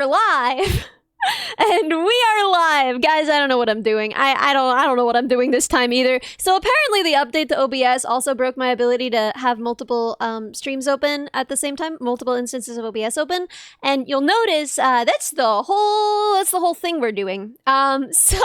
live. And we are live. Guys, I don't know what I'm doing. I don't know what I'm doing this time either. So apparently the update to OBS also broke my ability to have multiple streams open at the same time, multiple instances of OBS open. And you'll notice that's the whole thing we're doing. So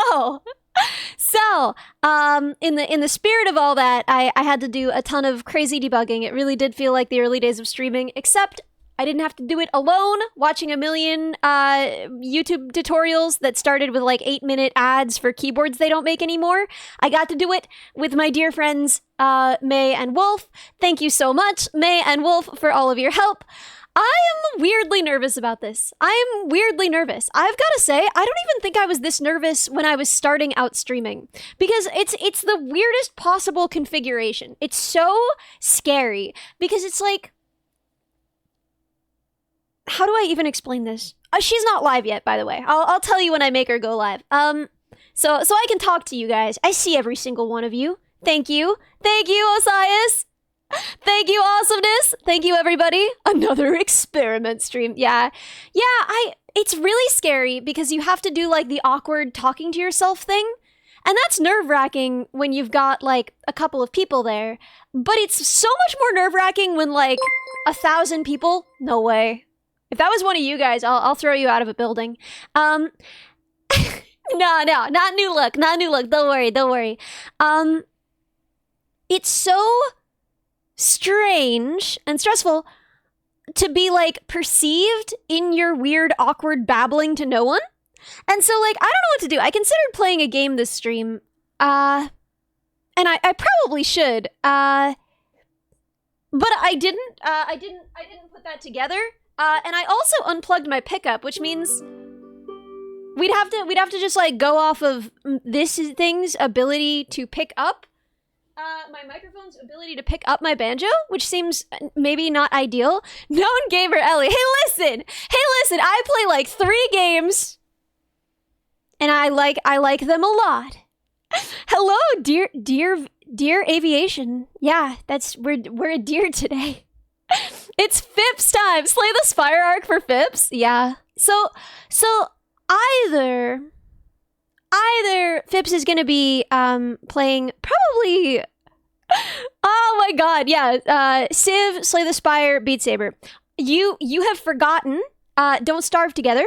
in the spirit of all that, I had to do a ton of crazy debugging. It really did feel like the early days of streaming, except I didn't have to do it alone, watching a million YouTube tutorials that started with like 8-minute ads for keyboards they don't make anymore. I got to do it with my dear friends, May and Wolf. Thank you so much, May and Wolf, for all of your help. I am weirdly nervous about this. I am weirdly nervous. I've got to say, I don't even think I was this nervous when I was starting out streaming, because it's the weirdest possible configuration. It's so scary because it's like, how do I even explain this? She's not live yet, by the way. I'll tell you when I make her go live. So I can talk to you guys. I see every single one of you. Thank you. Thank you, Osias. Thank you, awesomeness. Thank you, everybody. Another experiment stream. Yeah, it's really scary because you have to do like the awkward talking to yourself thing. And that's nerve-wracking when you've got like a couple of people there. But it's so much more nerve-wracking when like 1,000 people. No way. If that was one of you guys, I'll throw you out of a building. No, not new look, not new look. Don't worry. It's so strange and stressful to be like perceived in your weird, awkward babbling to no one. And so like, I don't know what to do. I considered playing a game this stream, and I probably should, but I didn't put that together. And I also unplugged my pickup, which means we'd have to just like go off of this thing's ability to pick up my microphone's ability to pick up my banjo, which seems maybe not ideal. Known gamer Ellie. Hey listen, I play like 3 games and I like them a lot. Hello, dear aviation. Yeah, we're a deer today. It's Phipps time. Slay the Spire arc for Phipps. Yeah. So either Phipps is gonna be playing probably. Oh my god, yeah. Civ, Slay the Spire, Beat Saber. You have forgotten Don't Starve Together,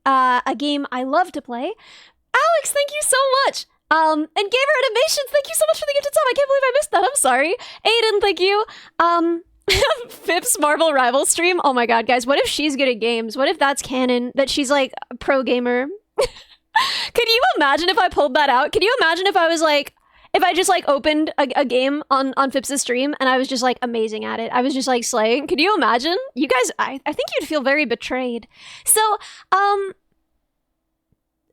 a game I love to play. Alex, thank you so much. And Gamer Animations, thank you so much for the gifted sub. I can't believe I missed that. I'm sorry. Aiden, thank you. Phipps Marvel Rival stream. Oh my god, guys, what if she's good at games? What if that's canon? That she's like a pro gamer? Could you imagine if I pulled that out? Could you imagine if I was like, if I just like opened a game on Phipps' stream and I was just like amazing at it? I was just like slaying. Could you imagine? You guys, I think you'd feel very betrayed. So,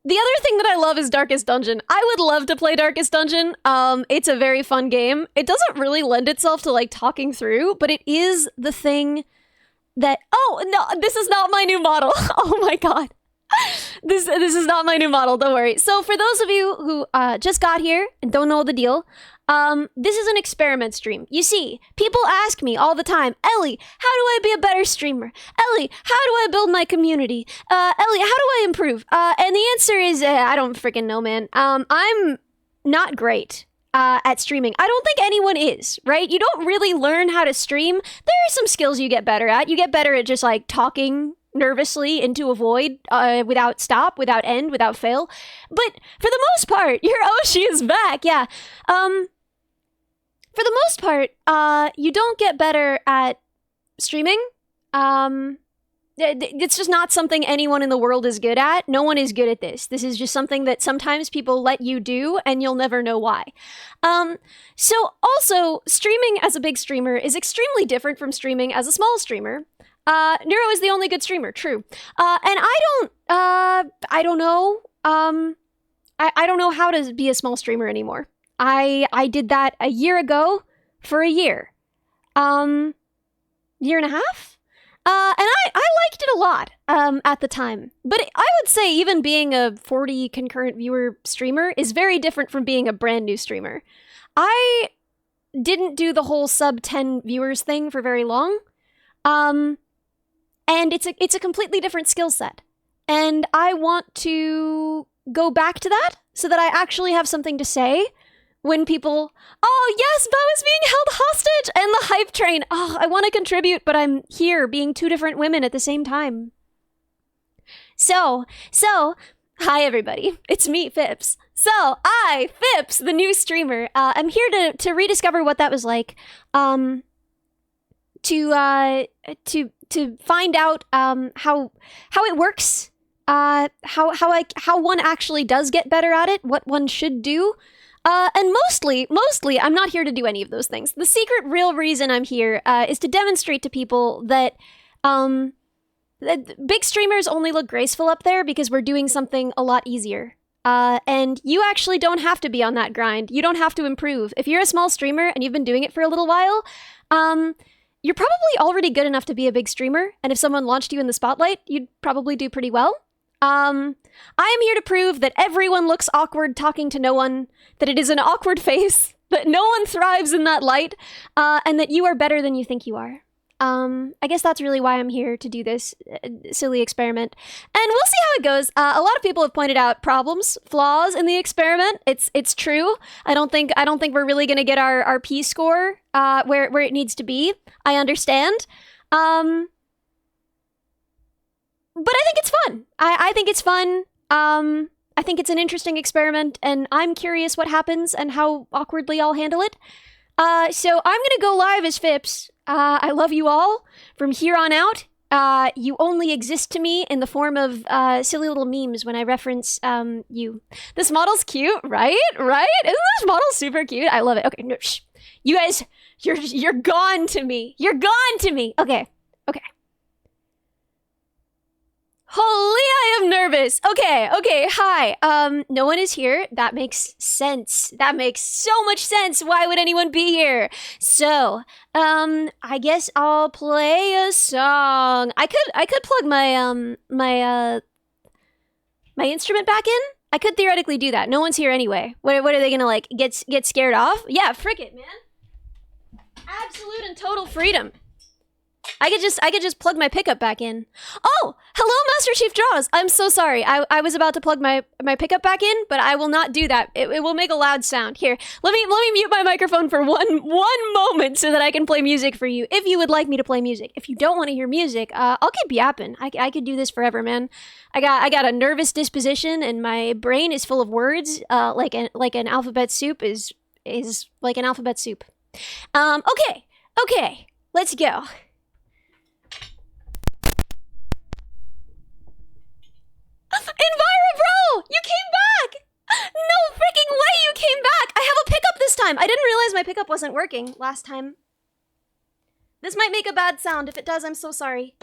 the other thing that I love is Darkest Dungeon. I would love to play Darkest Dungeon. It's a very fun game. It doesn't really lend itself to like talking through, but it is the thing that, oh no, this is not my new model. Oh my god. This is not my new model, don't worry. So for those of you who just got here and don't know the deal, this is an experiment stream. You see, people ask me all the time, Ellie, how do I be a better streamer? Ellie, how do I build my community? Ellie, how do I improve? And the answer is, I don't freaking know, man. I'm not great at streaming. I don't think anyone is, right? You don't really learn how to stream. There are some skills you get better at. You get better at just like talking nervously into a void, without stop, without end, without fail. But for the most part, your Oshi is back, yeah. For the most part, you don't get better at streaming. It's just not something anyone in the world is good at. No one is good at this. This is just something that sometimes people let you do and you'll never know why. So also, streaming as a big streamer is extremely different from streaming as a small streamer. Neuro is the only good streamer, true. And I don't know. I don't know how to be a small streamer anymore. I did that a year ago for a year. Year and a half? And I liked it a lot, at the time. But I would say even being a 40 concurrent viewer streamer is very different from being a brand new streamer. I didn't do the whole sub 10 viewers thing for very long. And it's a completely different skill set. And I want to go back to that so that I actually have something to say when people, oh yes, Bo is being held hostage, and the hype train. Oh, I want to contribute, but I'm here being two different women at the same time. So, hi everybody, it's me, Phipps. So, Phipps, the new streamer, I'm here to rediscover what that was like, to find out how it works, how one actually does get better at it, what one should do. And mostly, I'm not here to do any of those things. The secret real reason I'm here is to demonstrate to people that big streamers only look graceful up there because we're doing something a lot easier. And you actually don't have to be on that grind. You don't have to improve. If you're a small streamer and you've been doing it for a little while, you're probably already good enough to be a big streamer. And if someone launched you in the spotlight, you'd probably do pretty well. I am here to prove that everyone looks awkward talking to no one, that it is an awkward face, that no one thrives in that light, and that you are better than you think you are. I guess that's really why I'm here to do this silly experiment. And we'll see how it goes. A lot of people have pointed out problems, flaws in the experiment. It's true. I don't think we're really gonna get our P score where it needs to be. I understand. But I think it's fun. I think it's fun. I think it's an interesting experiment, and I'm curious what happens and how awkwardly I'll handle it. So I'm gonna go live as Phipps. I love you all. From here on out, you only exist to me in the form of silly little memes when I reference you. This model's cute, right? Right? Isn't this model super cute? I love it. Okay, no, shh. You guys, you're gone to me. You're gone to me. Okay. Holy, I am nervous. Okay, hi. No one is here. That makes sense. That makes so much sense. Why would anyone be here? So, I guess I'll play a song. I could plug my my instrument back in. I could theoretically do that. No one's here anyway. What are they gonna like get scared off? Yeah, frick it, man. Absolute and total freedom. I could just plug my pickup back in. Oh, hello, Master Chief Draws. I'm so sorry. I was about to plug my pickup back in, but I will not do that. It will make a loud sound. Here, let me mute my microphone for one moment so that I can play music for you. If you would like me to play music. If you don't want to hear music, I'll keep yapping. I could do this forever, man. I got a nervous disposition, and my brain is full of words. Like an alphabet soup is like an alphabet soup. Okay. Let's go. Envira, bro! You came back! No freaking way you came back! I have a pickup this time! I didn't realize my pickup wasn't working last time. This might make a bad sound. If it does, I'm so sorry.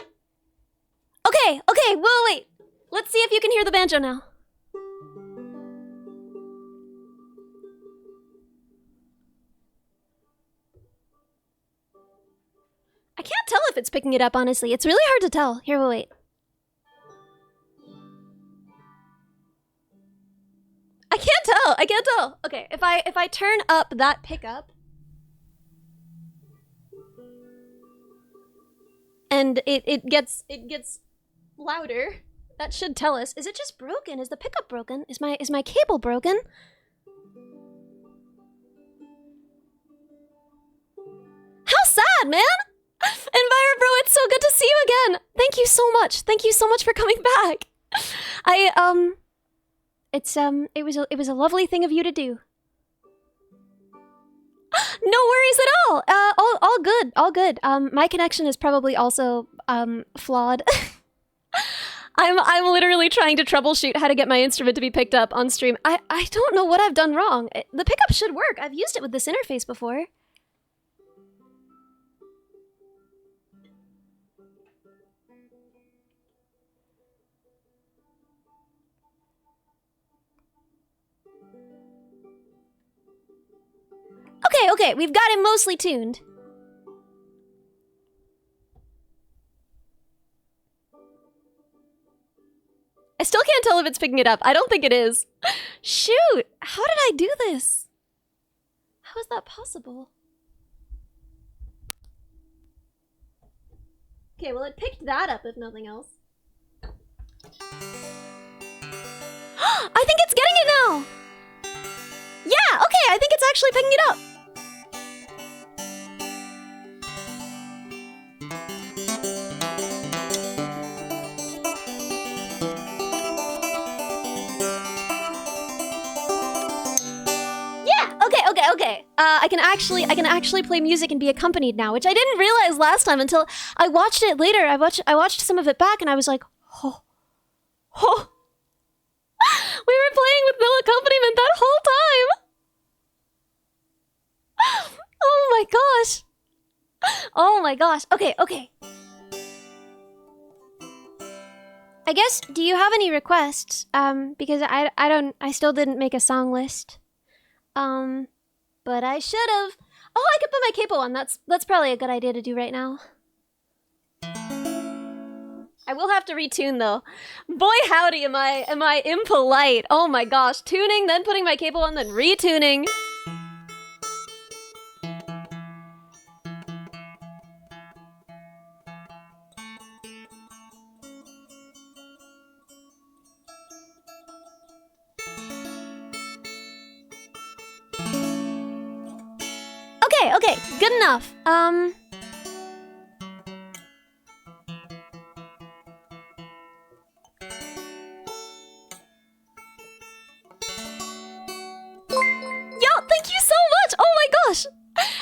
Okay, well, wait. Let's see if you can hear the banjo now. I can't tell if it's picking it up, honestly. It's really hard to tell. Here, we'll wait. I can't tell. Okay, if I turn up that pickup and it gets louder, that should tell us. Is it just broken? Is the pickup broken? Is my cable broken? How sad, man! Enviro, bro, it's so good to see you again. Thank you so much. Thank you so much for coming back. It was a lovely thing of you to do. No worries at all. All good. My connection is probably also flawed. I'm literally trying to troubleshoot how to get my instrument to be picked up on stream. I don't know what I've done wrong. The pickup should work. I've used it with this interface before. Okay, we've got him mostly tuned. I still can't tell if it's picking it up. I don't think it is. Shoot! How did I do this? How is that possible? Okay, well, it picked that up if nothing else. I think it's getting it now! Yeah, okay, I think it's actually picking it up. Okay. I can actually play music and be accompanied now, which I didn't realize last time until I watched it later. I watched some of it back, and I was like, oh. We were playing with no accompaniment that whole time. Oh my gosh. Okay. I guess, do you have any requests? Because I still didn't make a song list. But I should have. Oh, I could put my capo on. That's probably a good idea to do right now. I will have to retune though. Boy howdy, am I impolite. Oh my gosh, tuning, then putting my capo on, then retuning. Okay, good enough. Thank you so much! Oh my gosh!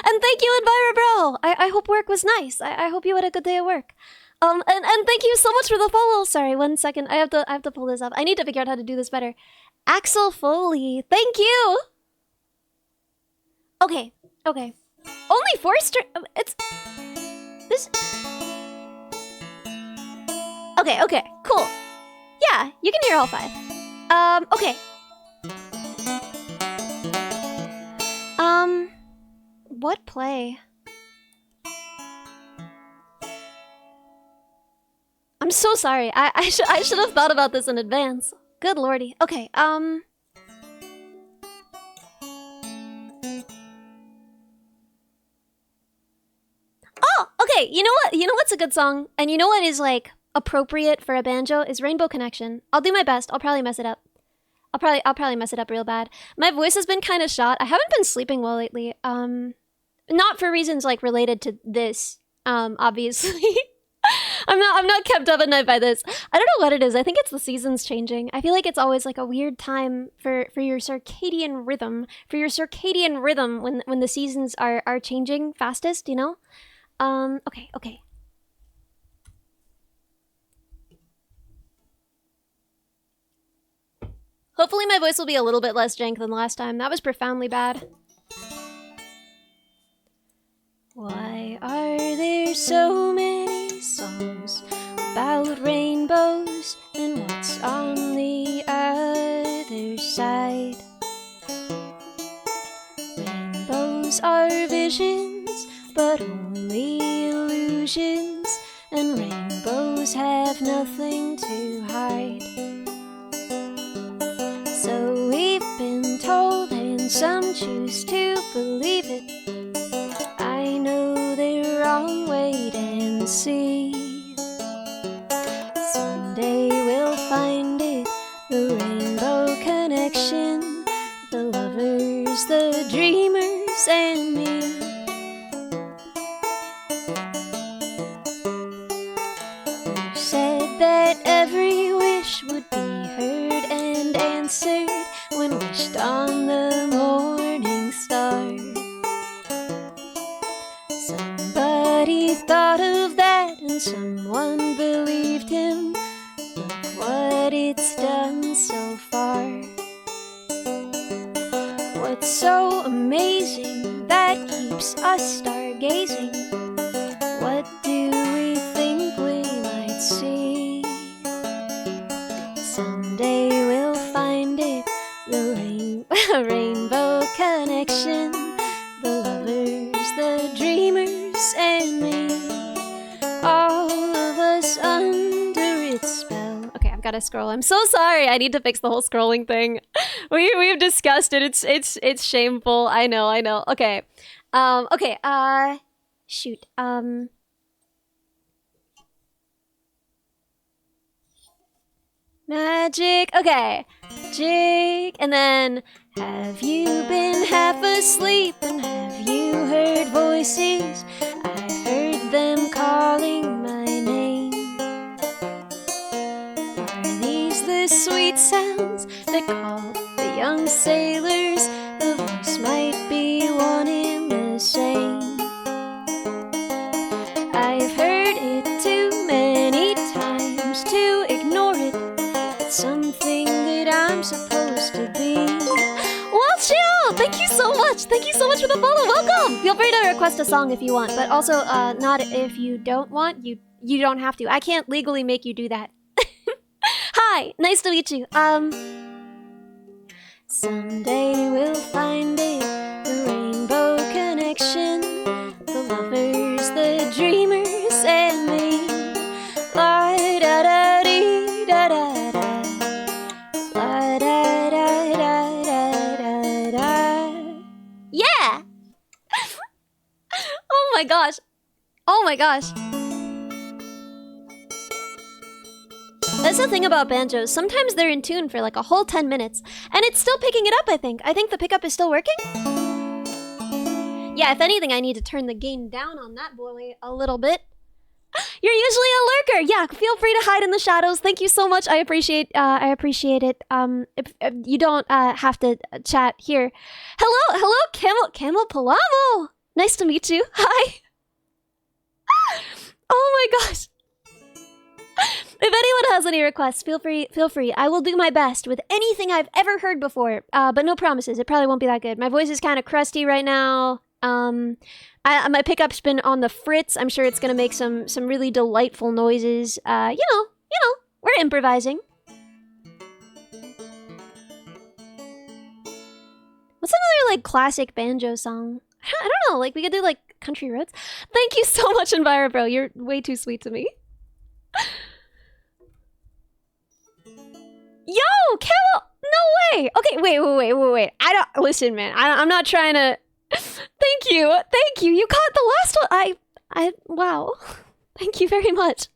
And thank you, Admira Bro! I hope work was nice. I hope you had a good day at work. And thank you so much for the follow. Sorry, 1 second. I have to pull this up. I need to figure out how to do this better. Axel Foley, thank you! Okay. Only 4 it's... This... Okay, cool. Yeah, you can hear all 5. Okay. What play? I'm so sorry. I should have thought about this in advance. Good lordy. Okay, Oh, okay, you know what? You know what's a good song? And you know what is, like, appropriate for a banjo? Is Rainbow Connection. I'll do my best. I'll probably mess it up. I'll probably mess it up real bad. My voice has been kind of shot. I haven't been sleeping well lately. Not for reasons, like, related to this, obviously. I'm not kept up at night by this. I don't know what it is. I think it's the seasons changing. I feel like it's always like a weird time for your circadian rhythm. When the seasons are changing fastest, you know? Okay. Hopefully my voice will be a little bit less jank than last time. That was profoundly bad. Why are there so many songs about rainbows and what's on the other side? Rainbows are visions, but only illusions, and rainbows have nothing to hide. So we've been told, and some choose to believe it. I know they're wrong, wait and see. Someday we'll find it, the rainbow connection, the lovers, the dreamers, and me. You said that every wish would be heard and answered when wished on the morning star. Somebody thought of that and someone believed him. Look what it's done so far. What's so amazing that keeps us stargazing? What do we think we might see? Someday we'll find it, the rainbow connection, the lovers, the dreamers, and me. All of us under its spell. Okay, I've got to scroll. I'm so sorry. I need to fix the whole scrolling thing. We've discussed it. It's shameful. I know. Okay. Magic. Okay. Magic. And then, have you been half asleep and have you heard voices? I've heard them calling my name. Are these the sweet sounds that call the young sailors? The voice might be one and the same. I've heard it too many times to ignore it. It's something that I'm supposed to be. Well, chill! Thank you so much! Thank you so much for the follow! Welcome! Feel free to request a song if you want, but also, not if you don't want. You don't have to. I can't legally make you do that. Hi! Nice to meet you. Someday we'll find it, the rainbow connection, the lovers, the dreamers, and me. La da da dee da da da. La da da da da da da. Yeah! Oh my gosh. Oh my gosh. That's the thing about banjos. Sometimes they're in tune for like a whole 10 minutes, and it's still picking it up, I think. I think the pickup is still working. Yeah, if anything, I need to turn the gain down on that boy a little bit. You're usually a lurker. Yeah, feel free to hide in the shadows. Thank you so much. I appreciate it. If you don't have to chat here. Hello, Camel Palamo. Nice to meet you. Hi. Oh my gosh. If anyone has any requests, feel free. I will do my best with anything I've ever heard before, but no promises. It probably won't be that good. My voice is kind of crusty right now. My pickup's been on the fritz. I'm sure it's gonna make some really delightful noises. You know, we're improvising. What's another like classic banjo song? I don't know. Like we could do like Country Roads. Thank you so much, Enviro Bro. You're way too sweet to me. Yo, Camel! No way! Okay, wait. Listen, man. I'm not trying to... Thank you. You caught the last one. Wow. Thank you very much.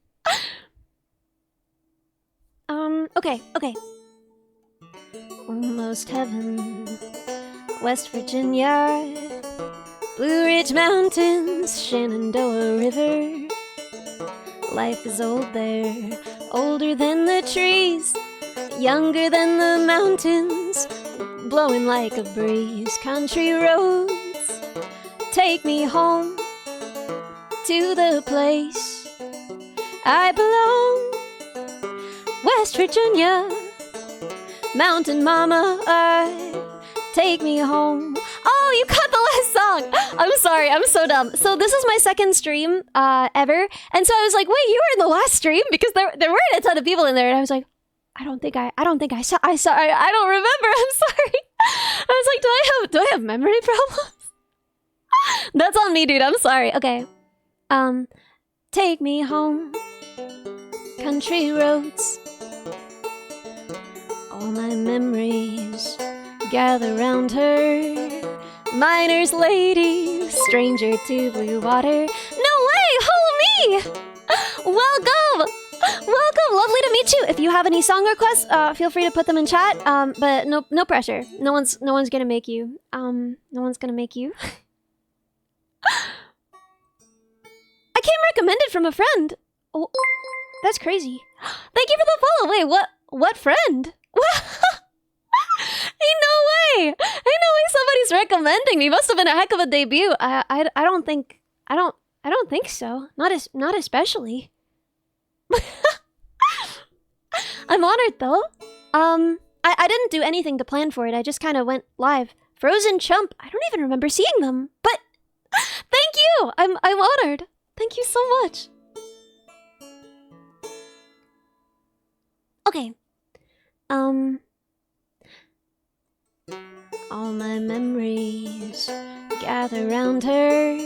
Okay. Almost heaven. West Virginia. Blue Ridge Mountains. Shenandoah River. Life is old there. Older than the trees. Younger than the mountains, blowing like a breeze. Country roads, take me home to the place I belong. West Virginia, mountain mama, take me home. Oh, you got the last song. I'm sorry, I'm so dumb. So this is my second stream ever, and so I was like, wait, you were in the last stream? Because there weren't a ton of people in there, and I was like, I don't think I don't remember. I'm sorry. I was like, do I have memory problems? That's on me, dude. I'm sorry. Okay. Take me home. Country roads. All my memories gather round her. Miner's lady, stranger to blue water. No way, homie! Welcome! Welcome, lovely to meet you. If you have any song requests, feel free to put them in chat. But no pressure. No one's gonna make you. No one's gonna make you. I came recommended from a friend. Oh, that's crazy. Thank you for the follow. Wait, what friend? Hey, no way! Hey, no way! Somebody's recommending me. Must have been a heck of a debut. I don't think so. Not especially. I'm honored though. I didn't do anything to plan for it. I just kind of went live. Frozen Chump. I don't even remember seeing them. But thank you. I'm honored. Thank you so much. Okay. All my memories gather round her.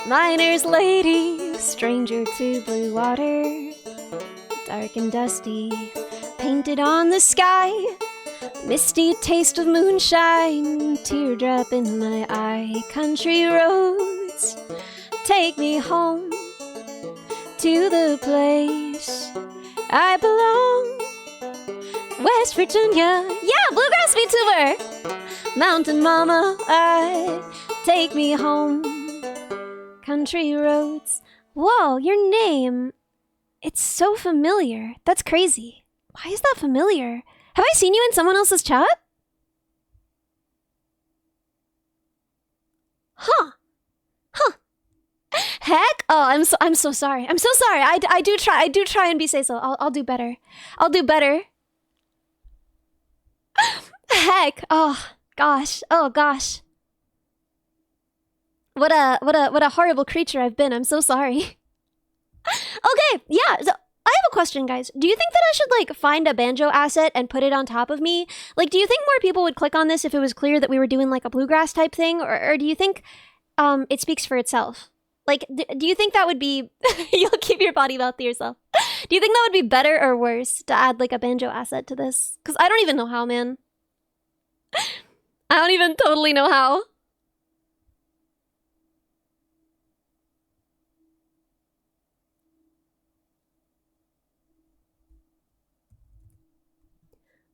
Miner's lady, stranger to blue water. Dark and dusty, painted on the sky. Misty taste of moonshine, teardrop in my eye. Country roads, take me home to the place I belong. West Virginia. Yeah, bluegrass VTuber. Mountain Mama, take me home. Country roads. Whoa, your name. It's so familiar. That's crazy. Why is that familiar? Have I seen you in someone else's chat? Huh. Huh. Heck? Oh, I'm so sorry. I'm so sorry. I do try and be say so. I'll do better. I'll do better. Heck. Oh gosh. Oh gosh. What a horrible creature I've been. I'm so sorry. Okay, yeah. So I have a question, guys. Do you think that I should like find a banjo asset and put it on top of me? Like, do you think more people would click on this if it was clear that we were doing like a bluegrass type thing, or do you think it speaks for itself? Like, do you think that would be... You'll keep your body mouth to yourself. Do you think that would be better or worse to add, like, a banjo asset to this? Because I don't even know how, man. I don't even totally know how.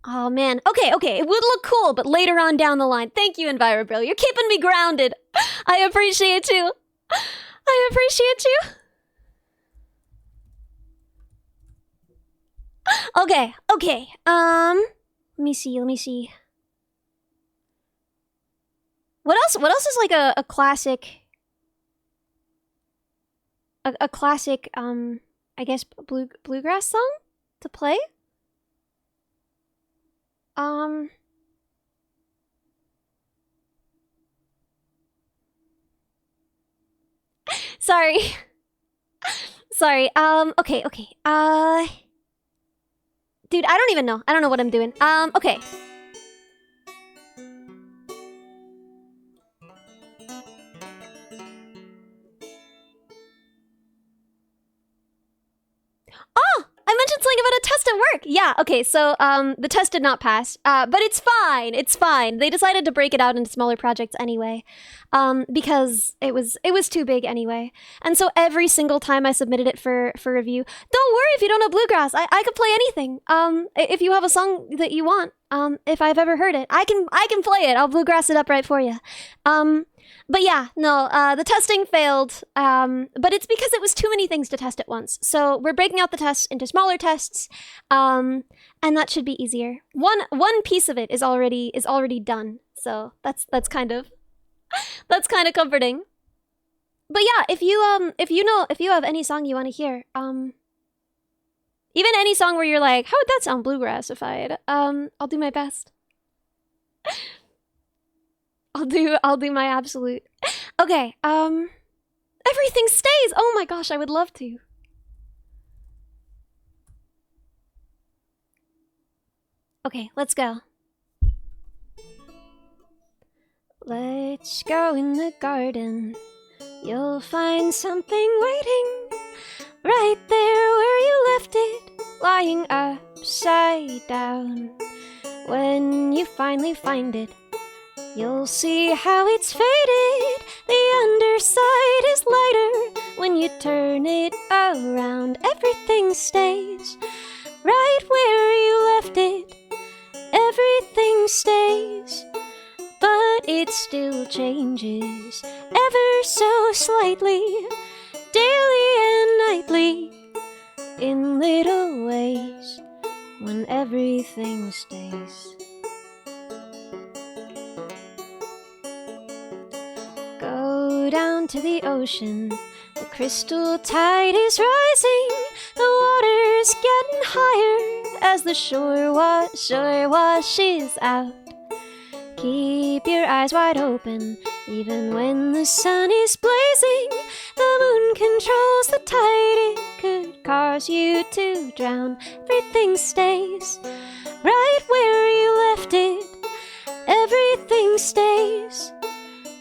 Oh, man. Okay. It would look cool, but later on down the line. Thank you, EnviroBro. You're keeping me grounded. I appreciate you. I appreciate you. Okay. Let me see. What else is like a classic a classic I guess bluegrass song to play? Sorry. Okay. Dude, I don't even know. I don't know what I'm doing. Okay. Oh, I mentioned something about a test at work. Yeah, okay, so the test did not pass, but it's fine. It's fine. They decided to break it out into smaller projects anyway, because it was too big anyway. And so every single time I submitted it for review, don't worry if you don't know bluegrass. I could play anything. If you have a song that you want, if I've ever heard it, I can play it. I'll bluegrass it up right for you. But yeah, no, the testing failed, but it's because it was too many things to test at once. So we're breaking out the tests into smaller tests, and that should be easier. One piece of it is already done, so that's kind of comforting. But yeah, if you have any song you want to hear, even any song where you're like, how would that sound bluegrassified? I'll do my best. I'll do my absolute. Okay, everything stays. Oh my gosh, I would love to. Okay, let's go. Let's go in the garden. You'll find something waiting right there where you left it, lying upside down. When you finally find it, you'll see how it's faded. The underside is lighter. When you turn it around, everything stays right where you left it. Everything stays, but it still changes ever so slightly, daily and nightly, in little ways, when everything stays. Go down to the ocean, the crystal tide is rising, the water's getting higher as the shore washes out. Keep your eyes wide open, even when the sun is blazing. The moon controls the tide, it could cause you to drown. Everything stays right where you left it. Everything stays,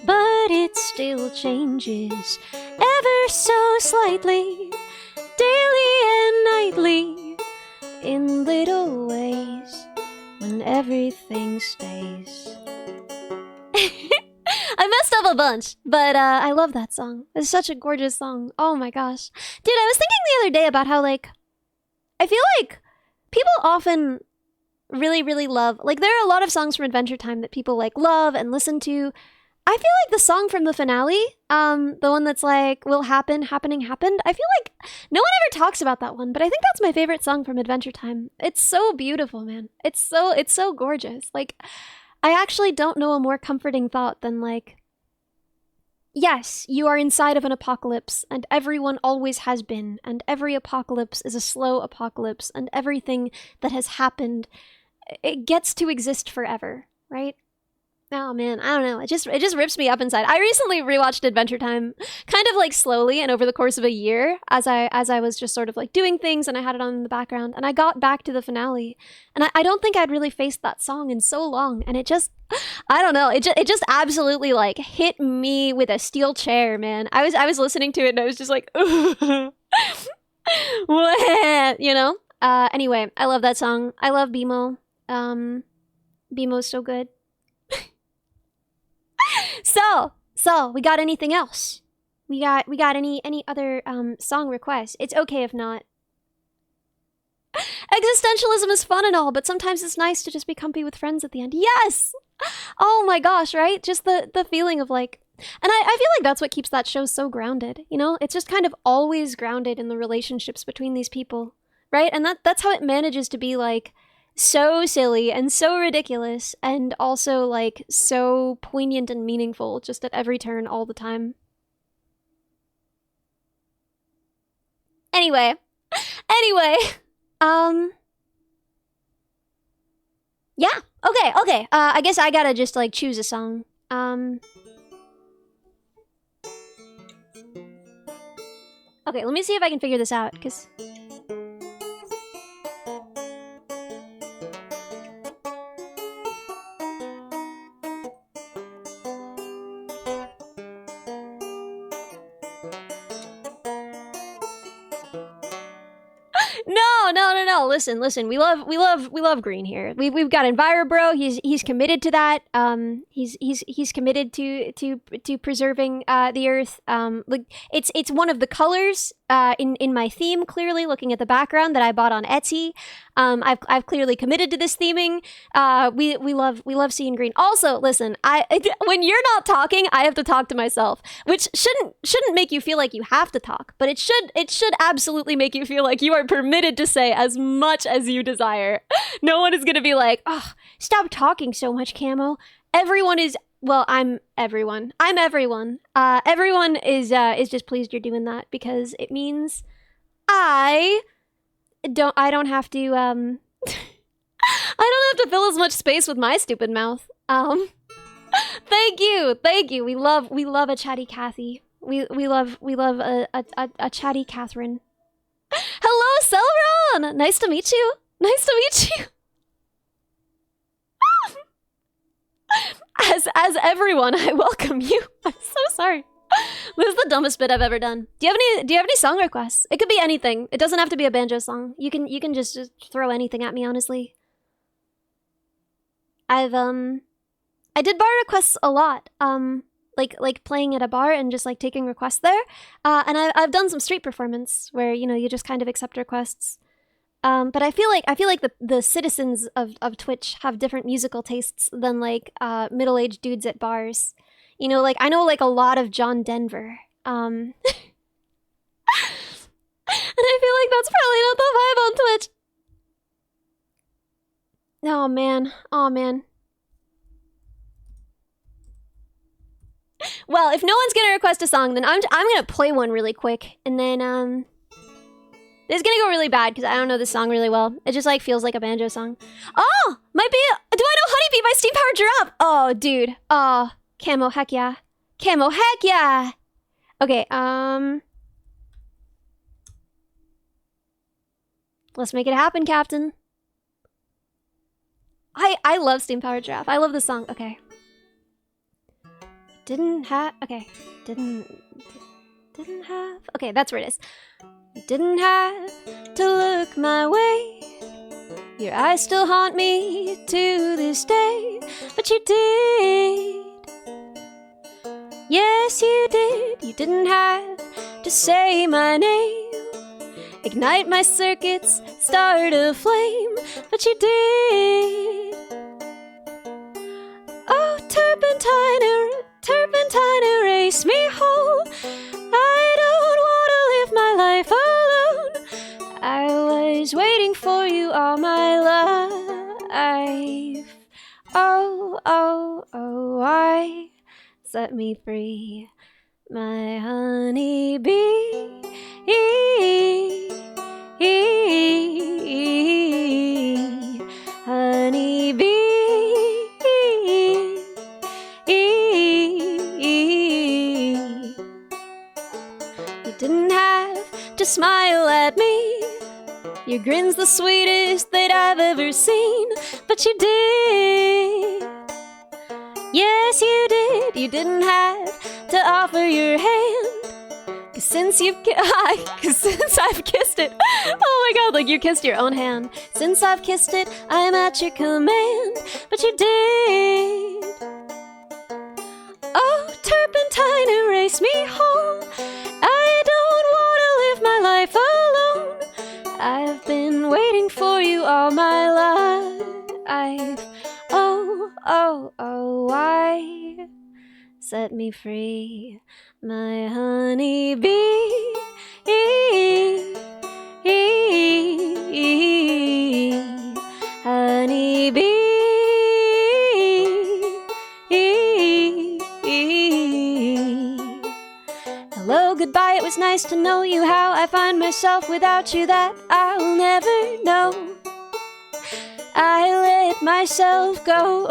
but it still changes ever so slightly, daily and nightly, in little ways, when everything stays. I messed up a bunch, but I love that song. It's such a gorgeous song. Oh my gosh. Dude, I was thinking the other day about how, like, I feel like people often really, really love. Like, there are a lot of songs from Adventure Time that people like love and listen to. I feel like the song from the finale, the one that's like, will happen, happening, happened. I feel like no one ever talks about that one, but I think that's my favorite song from Adventure Time. It's so beautiful, man. It's so gorgeous. Like, I actually don't know a more comforting thought than like, yes, you are inside of an apocalypse, and everyone always has been, and every apocalypse is a slow apocalypse, and everything that has happened, it gets to exist forever, right? Oh man, I don't know. It just rips me up inside. I recently rewatched Adventure Time kind of like slowly and over the course of a year as I was just sort of like doing things and I had it on in the background, and I got back to the finale, and I don't think I'd really faced that song in so long, and it just, I don't know, it just absolutely like hit me with a steel chair, man. I was listening to it and I was just like what, you know? Anyway, I love that song. I love BMO. BMO's so good. So we got anything else? We got any other song requests? It's okay if not. Existentialism is fun and all, but sometimes it's nice to just be comfy with friends at the end. Yes! Oh my gosh, right? Just the feeling of like, and I feel like that's what keeps that show so grounded, you know? It's just kind of always grounded in the relationships between these people, right? And that's how it manages to be like so silly and so ridiculous and also like so poignant and meaningful just at every turn all the time. Anyway, yeah, okay. I guess I gotta just like choose a song. Okay, let me see if I can figure this out, because no. Listen. We love green here. We've got EnviroBro. He's committed to that. He's committed to preserving the earth. Like it's one of the colors in my theme. Clearly, looking at the background that I bought on Etsy. I've clearly committed to this theming. We love seeing green. Also, listen, when you're not talking, I have to talk to myself, which shouldn't make you feel like you have to talk, but it should absolutely make you feel like you are permitted to say as much as you desire. No one is gonna be like, oh, stop talking so much, Camo. Everyone is, well, I'm everyone. Everyone is just pleased you're doing that, because it means I don't have to I don't have to fill as much space with my stupid mouth. Thank you. We love a chatty Cathy. We love a chatty Catherine. Hello, Celeron! Nice to meet you. As everyone, I welcome you. I'm so sorry. This is the dumbest bit I've ever done. Do you have any song requests? It could be anything. It doesn't have to be a banjo song. You can just throw anything at me, honestly. I did bar requests a lot. Like playing at a bar and just like taking requests there. And I've done some street performance where, you know, you just kind of accept requests. But I feel like the citizens of Twitch have different musical tastes than like middle-aged dudes at bars. You know, like I know like a lot of John Denver. And I feel like that's probably not the vibe on Twitch. Oh man. Well, if no one's gonna request a song, then I'm gonna play one really quick, and then this is gonna go really bad because I don't know this song really well. It just like feels like a banjo song. Oh, might be. Do I know Honeybee by Steam Powered Giraffe? Oh, dude. Oh, Camo, heck yeah. Okay, let's make it happen, Captain. I love Steam Powered Giraffe. I love this song. Okay. Didn't have. Okay, that's where it is. Didn't have to look my way. Your eyes still haunt me to this day, but you did. Yes, you did. You didn't have to say my name, ignite my circuits, start a flame, but you did. for you all my life. Oh, oh, oh, why set me free, my honeybee? Honeybee. You didn't have to smile at me. Your grin's the sweetest that I've ever seen. But you did. Yes, you did. You didn't have to offer your hand. Cause since I've kissed it, oh my god, like you kissed your own hand. Since I've kissed it, I'm at your command. But you did. Oh, turpentine, erase me home. I don't wanna live my life alone. I've been waiting for you all my life. Oh, oh, oh, why set me free, my honeybee? Honeybee. Hello, goodbye, it was nice to know you. How I find myself without you, that I'll never know. I let myself go.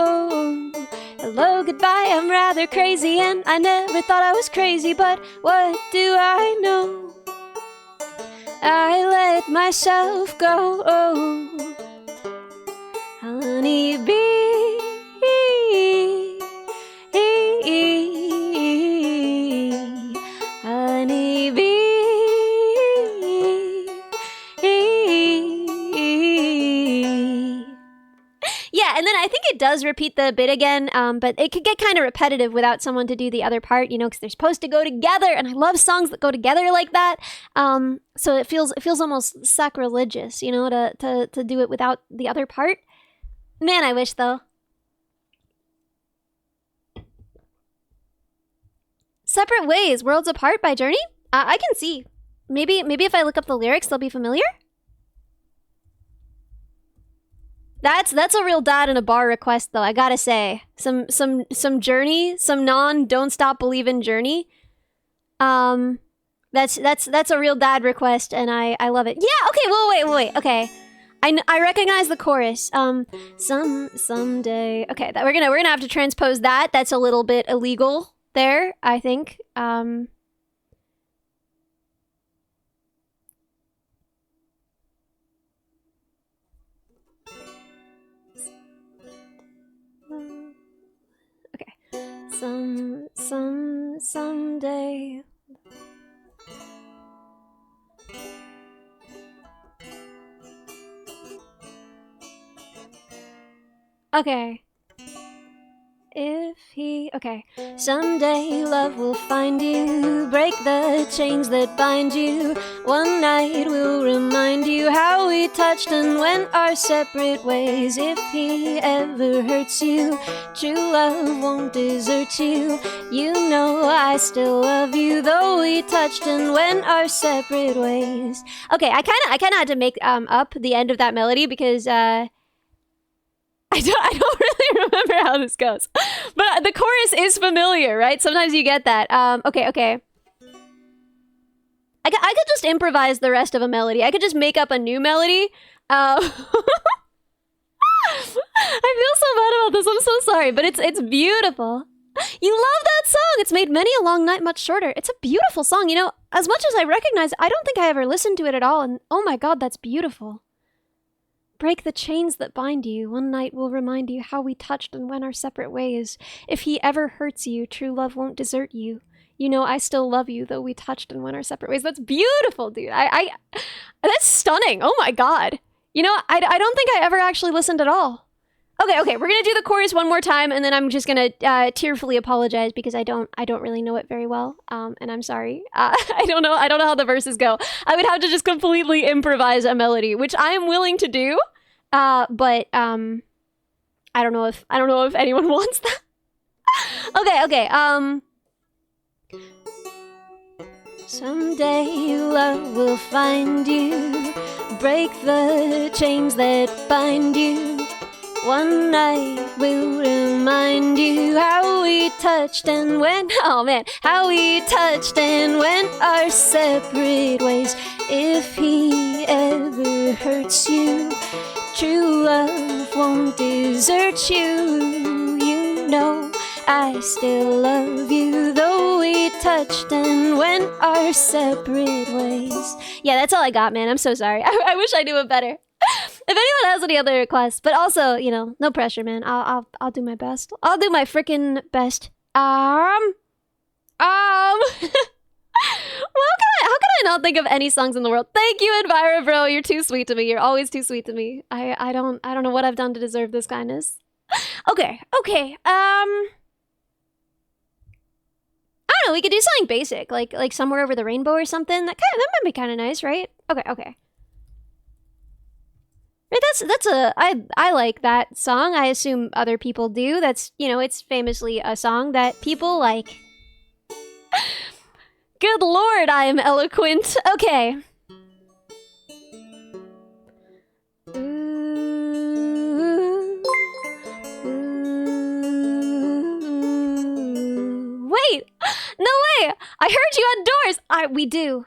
Hello, goodbye, I'm rather crazy, and I never thought I was crazy, but what do I know? I let myself go. Honeybee. Yeah, and then I think it does repeat the bit again, but it could get kind of repetitive without someone to do the other part, you know, because they're supposed to go together, and I love songs that go together like that. So it feels almost sacrilegious, you know, to do it without the other part. Man, I wish though. Separate Ways, Worlds Apart by Journey? I can see. Maybe if I look up the lyrics, they'll be familiar? That's a real dad in a bar request though, I gotta say. Some Journey, some Don't Stop Believin' Journey. That's a real dad request, and I love it. Yeah, okay, wait, okay. I recognize the chorus. Someday. Okay, we're gonna have to transpose that. That's a little bit illegal there, I think. Okay. Someday. Okay. Okay. Someday love will find you, break the chains that bind you. One night will remind you how we touched and went our separate ways. If he ever hurts you, true love won't desert you. You know I still love you, though we touched and went our separate ways. Okay, I kind of had to make up the end of that melody because I don't really remember how this goes. But the chorus is familiar, right? Sometimes you get that. Okay. I could just improvise the rest of a melody. I could just make up a new melody. I feel so bad about this. I'm so sorry, but it's beautiful. You love that song. It's made many a long night much shorter. It's a beautiful song. You know, as much as I recognize, I don't think I ever listened to it at all. And oh my God, that's beautiful. Break the chains that bind you. One night will remind you how we touched and went our separate ways. If he ever hurts you, true love won't desert you. You know I still love you, though we touched and went our separate ways. That's beautiful, dude. That's stunning. Oh my God. You know, I don't think I ever actually listened at all. Okay, we're gonna do the chorus one more time, and then I'm just gonna tearfully apologize because I don't really know it very well, and I'm sorry. I don't know how the verses go. I would have to just completely improvise a melody, which I am willing to do, but I don't know if anyone wants that. Okay. Someday love will find you. break the chains that bind you. One night will remind you how we touched and went. Oh man, how we touched and went our separate ways. If he ever hurts you, true love won't desert you. You know I still love you, though we touched and went our separate ways. Yeah, that's all I got, man. I'm so sorry. I wish I knew it better. If anyone has any other requests, but also, you know, no pressure, man. I'll do my best. I'll do my freaking best. How can I not think of any songs in the world? Thank you, Elvira, bro. You're too sweet to me. You're always too sweet to me. I don't know what I've done to deserve this kindness. Okay. I don't know. We could do something basic, like Somewhere Over the Rainbow or something. That might be kind of nice, right? Okay. I like that song. I assume other people do. That's, you know, it's famously a song that people like. Good lord, I am eloquent. Okay. Wait! No way! I heard you had doors! We do.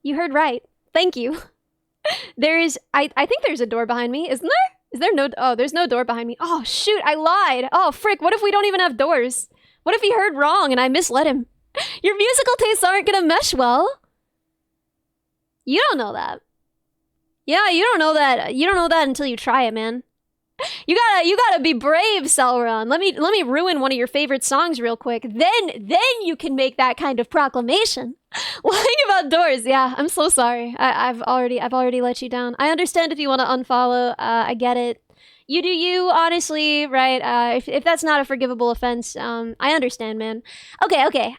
You heard right. Thank you. There is, I think there's a door behind me, isn't there? Is there no, oh, there's no door behind me. Oh, shoot, I lied. Oh, frick, what if we don't even have doors? What if he heard wrong and I misled him? Your musical tastes aren't gonna mesh well. You don't know that. Yeah, you don't know that. You don't know that until you try it, man. You gotta be brave, Sauron. Let me ruin one of your favorite songs real quick. Then you can make that kind of proclamation. Lying about doors, yeah. I'm so sorry. I've already let you down. I understand if you want to unfollow. I get it. You do you, honestly, right? If that's not a forgivable offense, I understand, man. Okay.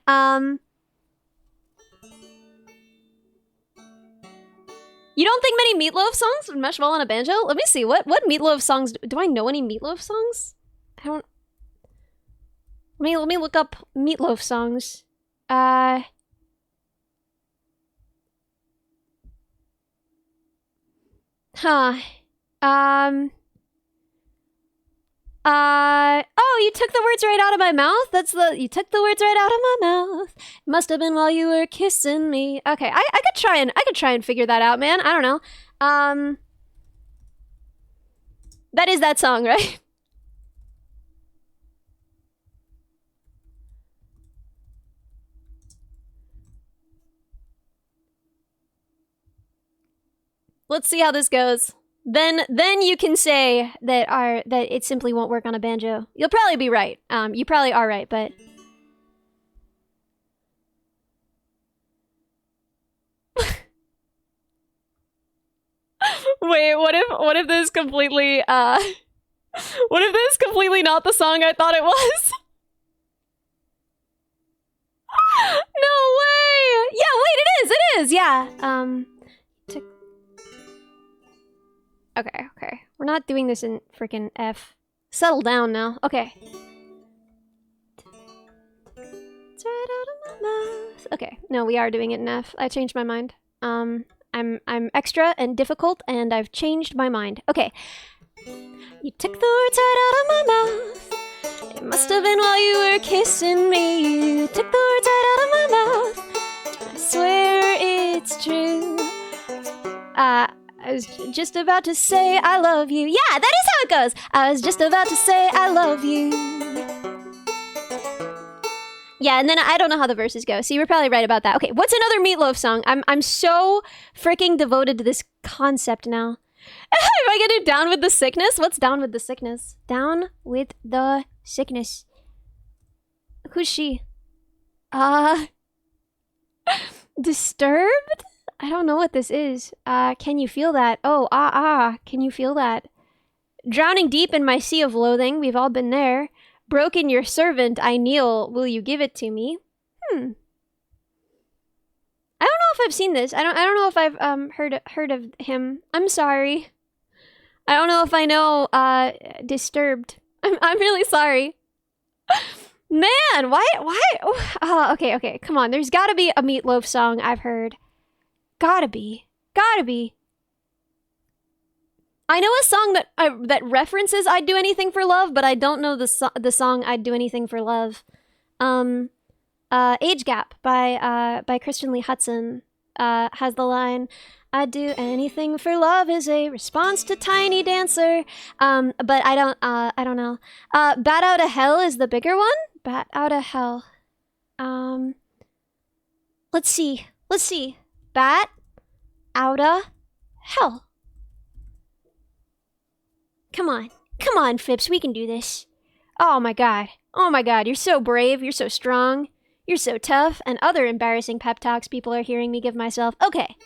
You don't think many Meatloaf songs would mesh well on a banjo? Let me see. What Meatloaf songs do I know any Meatloaf songs? I don't. Let me look up Meatloaf songs. Oh, you took the words right out of my mouth? You took the words right out of my mouth. It must have been while you were kissing me. Okay, I could try and figure that out, man. I don't know. That is that song, right? Let's see how this goes. Then you can say that it simply won't work on a banjo. You'll probably be right. You probably are right, but wait, what if this is completely what if this is completely not the song I thought it was? No way! Yeah, wait, it is, yeah. Okay. We're not doing this in freaking F. Settle down now. Okay. It's right out of my mouth. Okay, no, we are doing it in F. I changed my mind. I'm extra and difficult, and I've changed my mind. Okay. You took the words right out of my mouth. It must have been while you were kissing me. You took the words right out of my mouth. I swear it's true. I was just about to say I love you. Yeah, that is how it goes. I was just about to say I love you. Yeah, and then I don't know how the verses go, so you were probably right about that. Okay, what's another Meatloaf song? I'm so freaking devoted to this concept now. Am I gonna do Down with the Sickness? What's Down with the Sickness? Down with the Sickness. Who's she? Disturbed? I don't know what this is. Can you feel that? Oh, can you feel that? Drowning deep in my sea of loathing, we've all been there. Broken your servant, I kneel, will you give it to me? I don't know if I've seen this. I don't know if I've heard of him. I'm sorry. I don't know if I know Disturbed. I'm really sorry. Man, why? Oh, okay, come on. There's gotta be a Meatloaf song I've heard. Gotta be. I know a song that references "I'd Do Anything for Love," but I don't know the song "I'd Do Anything for Love." Age Gap by Christian Lee Hudson has the line, "I'd do anything for love" is a response to Tiny Dancer. But I don't know. Bat Out of Hell is the bigger one. Bat Out of Hell. Let's see. Bat Out of Hell. Come on, Phipps, we can do this. Oh my god, you're so brave, you're so strong, you're so tough, and other embarrassing pep talks people are hearing me give myself. Okay.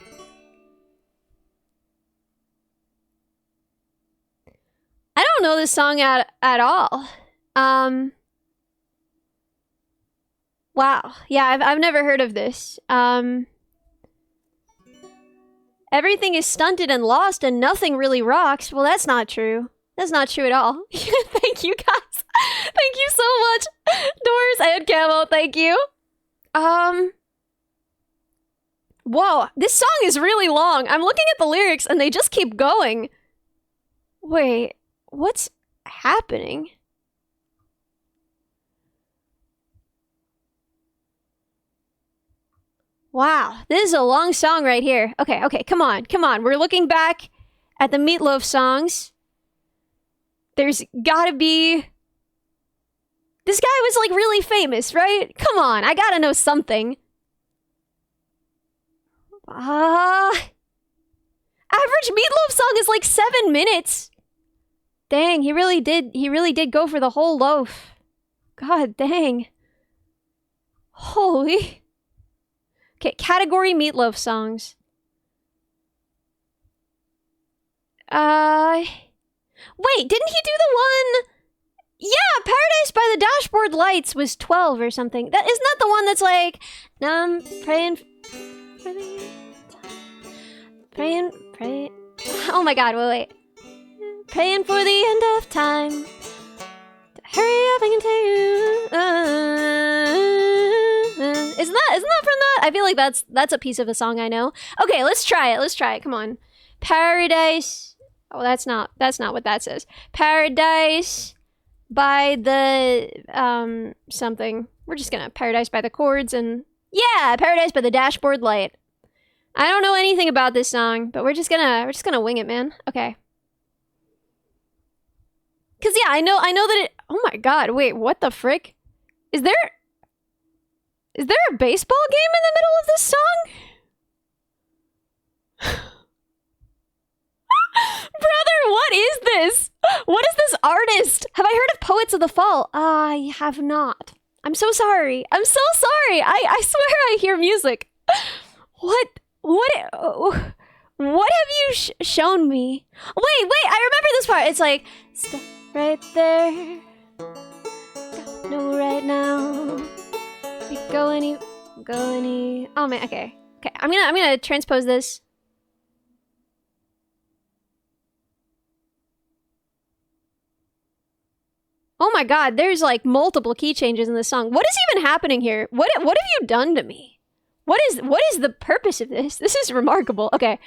I don't know this song at all. Wow. Yeah, I've never heard of this. Everything is stunted and lost and nothing really rocks. Well, that's not true. That's not true at all. Thank you, guys. Thank you so much. Doors and Camo, thank you. Whoa, this song is really long. I'm looking at the lyrics and they just keep going. Wait, what's happening? Wow, this is a long song right here. Okay, come on. We're looking back at the Meatloaf songs. There's gotta be... This guy was, like, really famous, right? Come on, I gotta know something. Average Meatloaf song is, like, 7 minutes. Dang, he really did go for the whole loaf. God dang. Holy... Okay, category Meatloaf songs. Wait, didn't he do the one? Yeah, Paradise by the Dashboard Lights was 12 or something. That isn't that the one that's like, I'm praying for the praying. Oh my god, wait. Praying for the end of time. Hurry up, I can tell you. Isn't that from that? I feel like that's a piece of a song I know. Okay, let's try it. Come on. Paradise. Oh, that's not what that says. Paradise by the something. We're just gonna Paradise by the Chords and yeah, Paradise by the Dashboard Light. I don't know anything about this song, but we're just gonna wing it, man. Okay. Cause yeah, I know that it. Oh my god! Wait, what the frick? Is there a baseball game in the middle of this song? Brother, what is this? What is this artist? Have I heard of Poets of the Fall? I have not. I'm so sorry. I swear I hear music. What have you shown me? Wait, I remember this part. It's like, stop right there. Gotta know right now. We go any. Oh man, okay. I'm gonna transpose this. Oh my god, there's like multiple key changes in this song. What is even happening here? What have you done to me? What is the purpose of this? This is remarkable. Okay.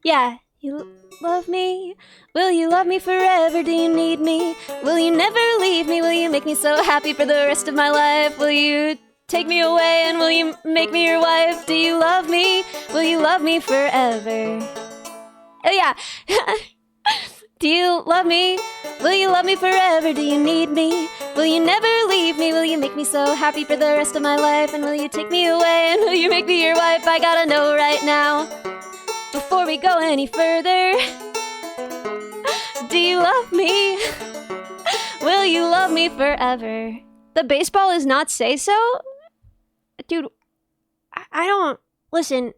Yeah. You love me? Will you love me forever? Do you need me? Will you never leave me? Will you make me so happy for the rest of my life? Will you take me away and will you make me your wife? Do you love me? Will you love me forever? Oh yeah. Do you love me? Will you love me forever? Do you need me? Will you never leave me? Will you make me so happy for the rest of my life? And will you take me away and will you make me your wife? I gotta know right now, before we go any further. Do you love me? Will you love me forever? The baseball is not say so? Dude, I don't... Listen,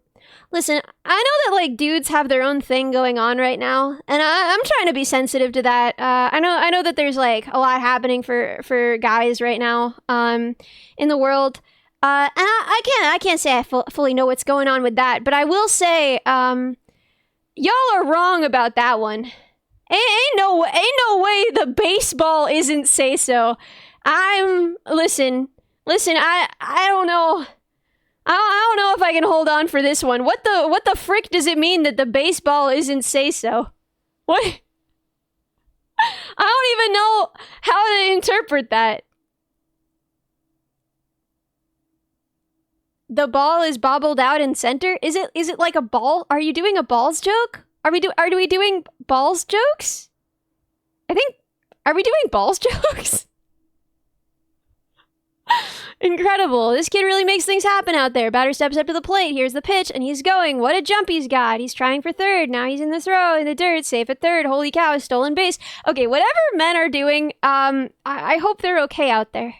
I know that, like, dudes have their own thing going on right now, and I'm trying to be sensitive to that. I know that there's, like, a lot happening for guys right now, in the world. And I can't say I fully know what's going on with that, but I will say, y'all are wrong about that one. Ain't no way the baseball isn't say so. Listen, I don't know. I don't know if I can hold on for this one. What the frick does it mean that the baseball isn't say so? What? I don't even know how to interpret that. The ball is bobbled out in center? Is it like a ball? Are you doing a balls joke? Are we doing balls jokes? Are we doing balls jokes? Incredible. This kid really makes things happen out there. Batter steps up to the plate. Here's the pitch, and he's going. What a jump he's got. He's trying for third. Now he's in the throw, in the dirt, safe at third. Holy cow, stolen base. Okay, whatever men are doing, I hope they're okay out there.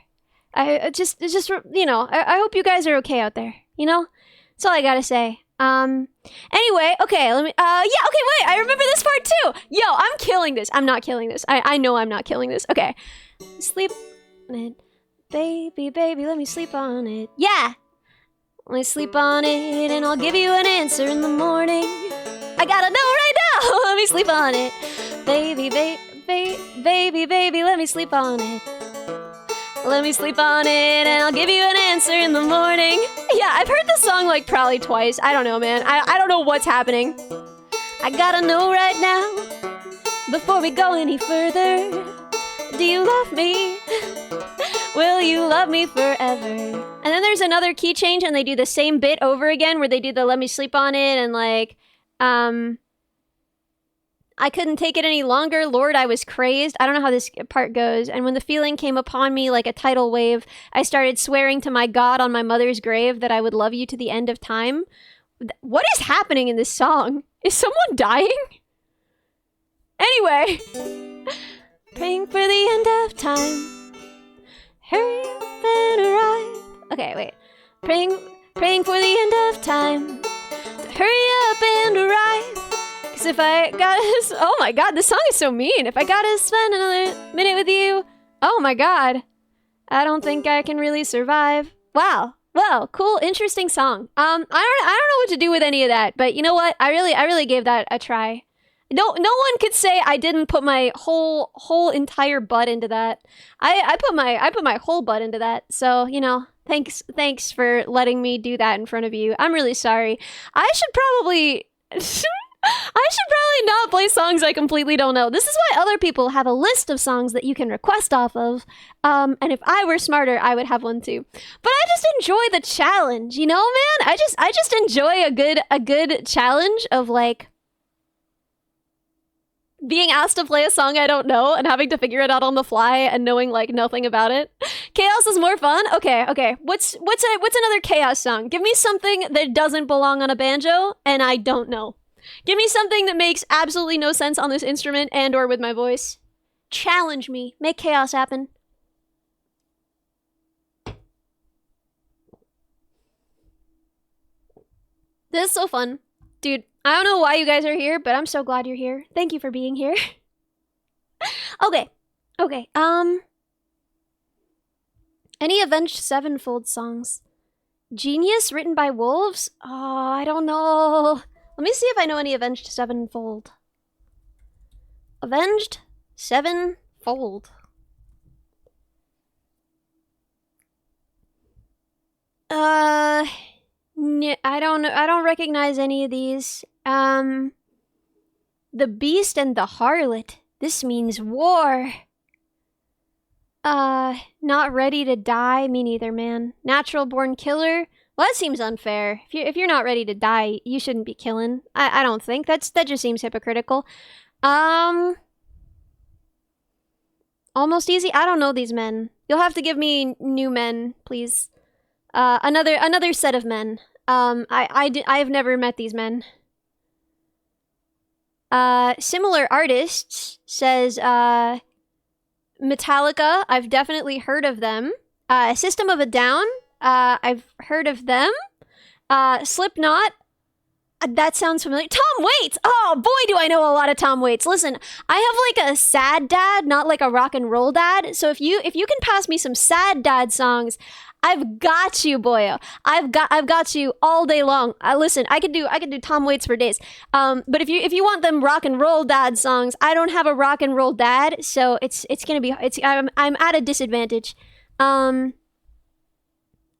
I hope you guys are okay out there. You know? That's all I gotta say. Anyway, okay, let me, wait, I remember this part too. Yo, I'm killing this. I'm not killing this. I know I'm not killing this. Okay. Sleep on it. Baby, let me sleep on it. Yeah! Let me sleep on it and I'll give you an answer in the morning. I gotta know right now! Let me sleep on it. Baby, let me sleep on it. Let me sleep on it and I'll give you an answer in the morning. Yeah, I've heard this song like probably twice. I don't know, man. I don't know what's happening. I gotta know right now, before we go any further. Do you love me? Will you love me forever? And then there's another key change and they do the same bit over again where they do the let me sleep on it and like, I couldn't take it any longer. Lord, I was crazed. I don't know how this part goes. And when the feeling came upon me like a tidal wave, I started swearing to my God on my mother's grave that I would love you to the end of time. What is happening in this song? Is someone dying? Anyway. Praying for the end of time. Hurry up and arrive. Okay, wait. Praying for the end of time. Hurry up and arrive. Because if I gotta... Oh my god, this song is so mean. If I gotta spend another minute with you... Oh my god. I don't think I can really survive. Wow. Well, cool, interesting song. I don't know what to do with any of that, but you know what? I really gave that a try. No one could say I didn't put my whole entire butt into that. I put my whole butt into that. So, you know, thanks for letting me do that in front of you. I'm really sorry. I should probably not play songs I completely don't know. This is why other people have a list of songs that you can request off of. And if I were smarter, I would have one too. But I just enjoy the challenge, you know, man? I just enjoy a good challenge of like being asked to play a song I don't know and having to figure it out on the fly and knowing like nothing about it. Chaos is more fun? Okay. What's another Chaos song? Give me something that doesn't belong on a banjo and I don't know. Give me something that makes absolutely no sense on this instrument and or with my voice. Challenge me. Make chaos happen. This is so fun. Dude, I don't know why you guys are here, but I'm so glad you're here. Thank you for being here. Okay. Any Avenged Sevenfold songs? Genius, written by wolves? Oh, I don't know. Let me see if I know any Avenged Sevenfold. Avenged Sevenfold. I don't know. I don't recognize any of these. The Beast and the Harlot. This means war. Not Ready to Die. Me neither, man. Natural Born Killer. Well, that seems unfair. If you're not ready to die, you shouldn't be killing. I don't think. That just seems hypocritical. Almost Easy? I don't know these men. You'll have to give me new men, please. Another set of men. I've never met these men. Similar Artists says, Metallica, I've definitely heard of them. System of a Down, I've heard of them. Slipknot, that sounds familiar. Tom Waits! Oh, boy, do I know a lot of Tom Waits. Listen, I have like a sad dad, not like a rock and roll dad. So if you can pass me some sad dad songs, I've got you, boyo. I've got you all day long. Listen, I could do Tom Waits for days. But if you want them rock and roll dad songs, I don't have a rock and roll dad, so I'm at a disadvantage.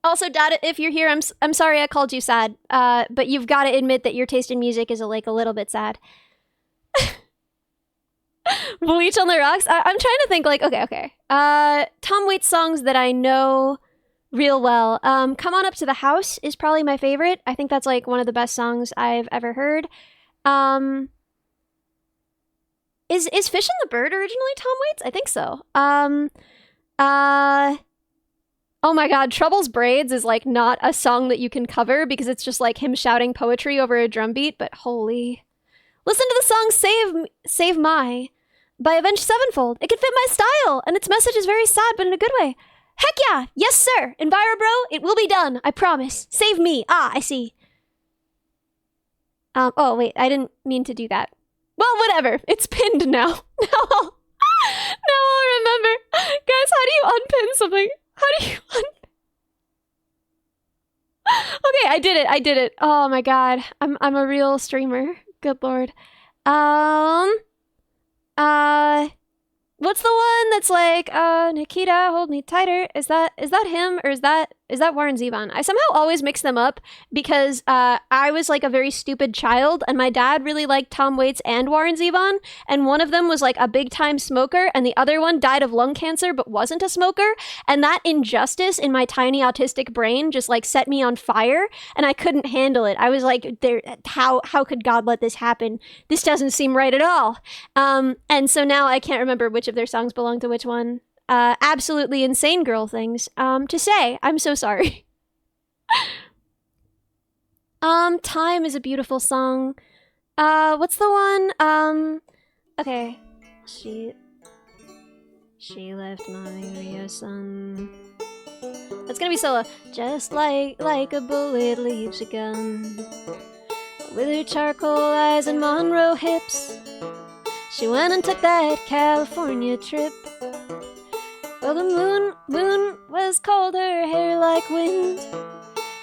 Also, Dad, if you're here, I'm sorry I called you sad. But you've got to admit that your taste in music is a little bit sad. Bleach on the Rocks. I'm trying to think okay. Tom Waits songs that I know real well. Come On Up to the House is probably my favorite. I think that's like one of the best songs I've ever heard. Is Fish and the Bird originally Tom Waits? I think so. Oh my god, Trouble's Braids is like not a song that you can cover because it's just like him shouting poetry over a drum beat, but holy. Listen to the song Save My by Avenged Sevenfold. It can fit my style, and its message is very sad, but in a good way. Heck yeah! Yes, sir! Enviro bro, it will be done, I promise. Save me. I see. Oh wait, I didn't mean to do that. Well, whatever. It's pinned now. Now I'll remember. Guys, how do you unpin something? How do you Okay, I did it. Oh my god. I'm a real streamer. Good lord. What's the one that's like, Nikita, hold me tighter? Is that him or is that Warren Zevon? I somehow always mix them up because I was like a very stupid child and my dad really liked Tom Waits and Warren Zevon, and one of them was like a big time smoker and the other one died of lung cancer but wasn't a smoker, and that injustice in my tiny autistic brain just like set me on fire and I couldn't handle it. I was like, how could God let this happen? This doesn't seem right at all. And so now I can't remember which of their songs belong to which one. Absolutely insane girl things to say. I'm so sorry. Time is a beautiful song. What's the one? Okay. She left my Rio sun. That's gonna be solo. Just like a bullet leaves a gun. With her charcoal eyes and Monroe hips, she went and took that California trip. Well, the moon was cold, her hair like wind.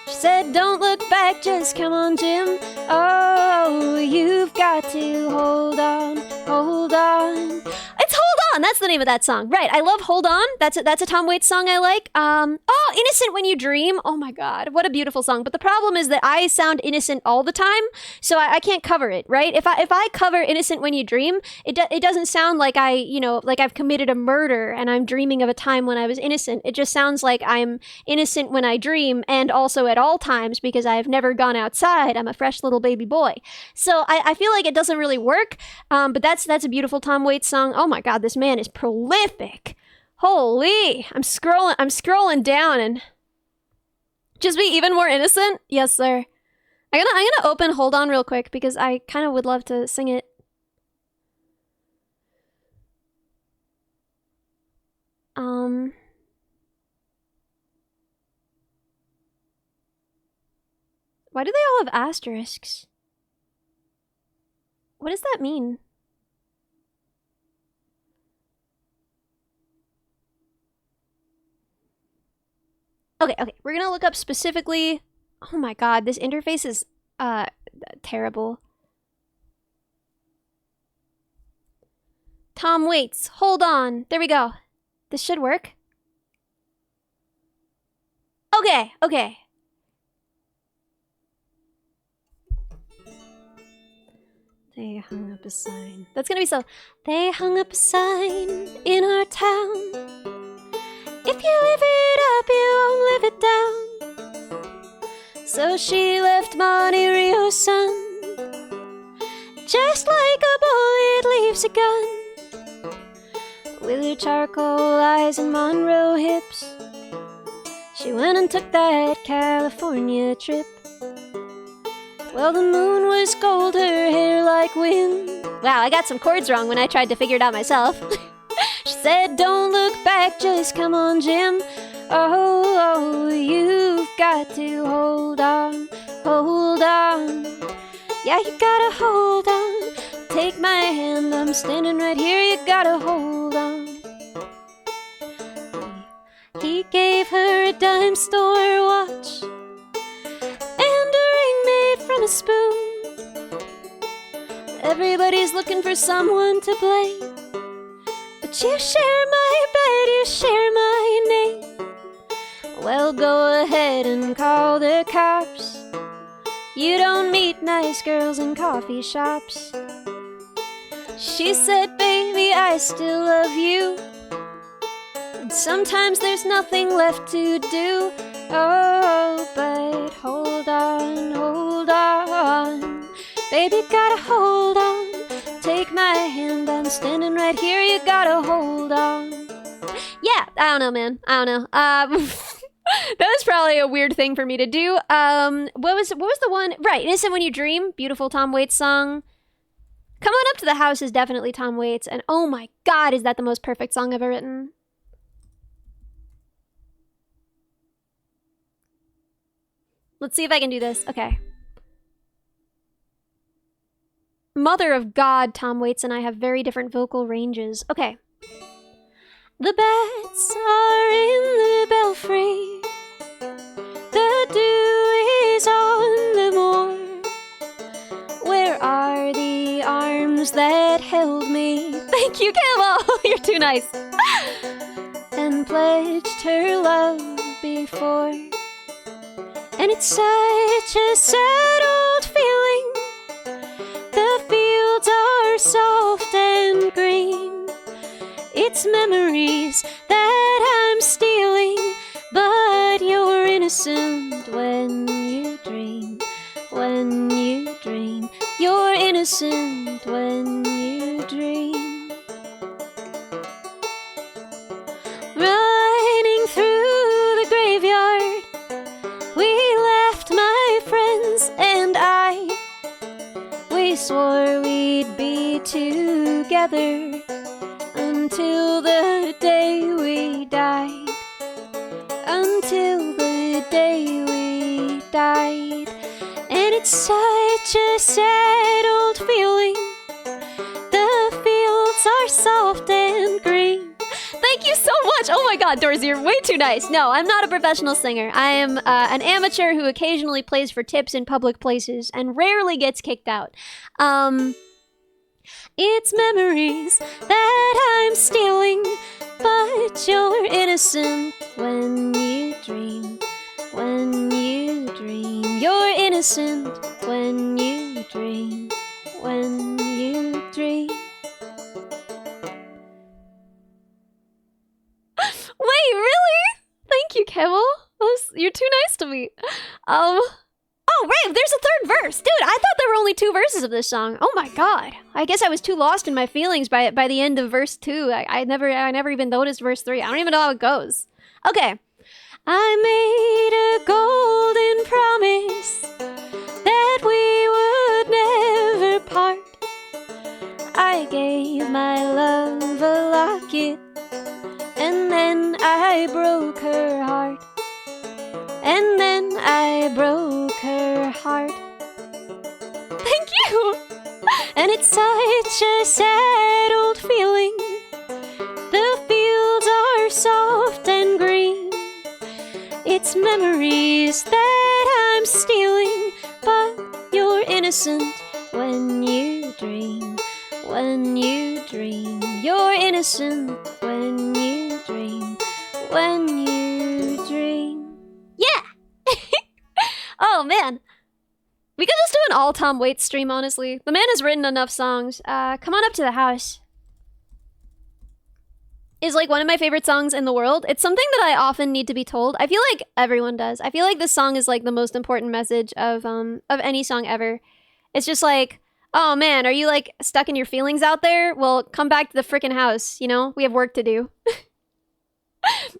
She said, don't look back, just come on, Jim. Oh, you've got to hold on, hold on. It's Hold On! That's the name of that song. Right, I love Hold On. That's a Tom Waits song I like. Oh, Innocent When You Dream. Oh my god, what a beautiful song. But the problem is that I sound innocent all the time, so I can't cover it, right? If I cover Innocent When You Dream, it doesn't sound like I've committed a murder and I'm dreaming of a time when I was innocent. It just sounds like I'm innocent when I dream and also at all times because I've never gone outside. I'm a fresh little baby boy. So I feel like it doesn't really work, but that's a beautiful Tom Waits song. Oh my god, this man is prolific. Holy, I'm scrolling down and just be even more innocent. Yes, sir. I'm gonna open Hold On real quick because I kind of would love to sing it. Why do they all have asterisks? What does that mean? Okay, we're gonna look up specifically. Oh my god, this interface is terrible. Tom Waits, Hold On. There we go. This should work. Okay. They hung up a sign. That's gonna be so. They hung up a sign in our town. If you live it up, you won't live it down. So she left Monte Rio sun, just like a bullet leaves a gun. With her charcoal eyes and Monroe hips, she went and took that California trip. Well, the moon was gold, her hair like wind. Wow, I got some chords wrong when I tried to figure it out myself. She said, don't look back, just come on, Jim. Oh, you've got to hold on, hold on. Yeah, you gotta hold on. Take my hand, I'm standing right here, you gotta hold on. He gave her a diamond time store watch and a ring made from a spoon. Everybody's looking for someone to blame, but you share my bed, you share my name. Well, go ahead and call the cops. You don't meet nice girls in coffee shops. She said, baby, I still love you, and sometimes there's nothing left to do. Oh, but hold on, baby, gotta hold on. Take my hand, I'm standing right here, you gotta hold on. Yeah, I don't know, man. I don't know. That was probably a weird thing for me to do. What was the one? Right, Innocent When You Dream, beautiful Tom Waits song. Come On Up to the House is definitely Tom Waits, and oh my god, is that the most perfect song ever written. Let's see if I can do this. Okay. Mother of God, Tom Waits and I have very different vocal ranges. Okay. The bats are in the belfry. The dew is on the moor. Where are the arms that held me? Thank you, Campbell. You're too nice. And pledged her love before. And it's such a sad old feeling. The fields are soft and green. It's memories that I'm stealing. But you're innocent when you dream. When you dream. You're innocent when you dream. Riding through the graveyard, we left my friends and I. We swore we'd be together until the day we died. Until the day we died. And it's such a sad old feeling. The fields are soft and green. Thank you so much. Oh my god, Dorsey, you're way too nice. No, I'm not a professional singer. I am an amateur who occasionally plays for tips in public places and rarely gets kicked out. It's memories that I'm stealing, but you're innocent when you dream. When you dream, you're innocent when you dream. When you dream. Wait, really? Thank you, Kemal. You're too nice to me. Oh, right, there's a third verse. Dude, I thought there were only 2 verses of this song. Oh my god. I guess I was too lost in my feelings by the end of verse 2. I never even noticed verse 3. I don't even know how it goes. Okay. I made a golden promise that we would never part. I gave my love a locket, and then I broke her heart. And then I broke her heart. Thank you! And it's such a sad old feeling. The fields are soft and green. It's memories that I'm stealing, but you're innocent when you dream. When you dream, you're innocent when you dream. When you dream. Yeah! Oh man. We could just do an all Tom Waits stream, honestly. The man has written enough songs. Come On Up to the House is like one of my favorite songs in the world. It's something that I often need to be told. I feel like everyone does. I feel like this song is like the most important message of any song ever. It's just like, oh man, are you like stuck in your feelings out there? Well, come back to the frickin' house, you know? We have work to do.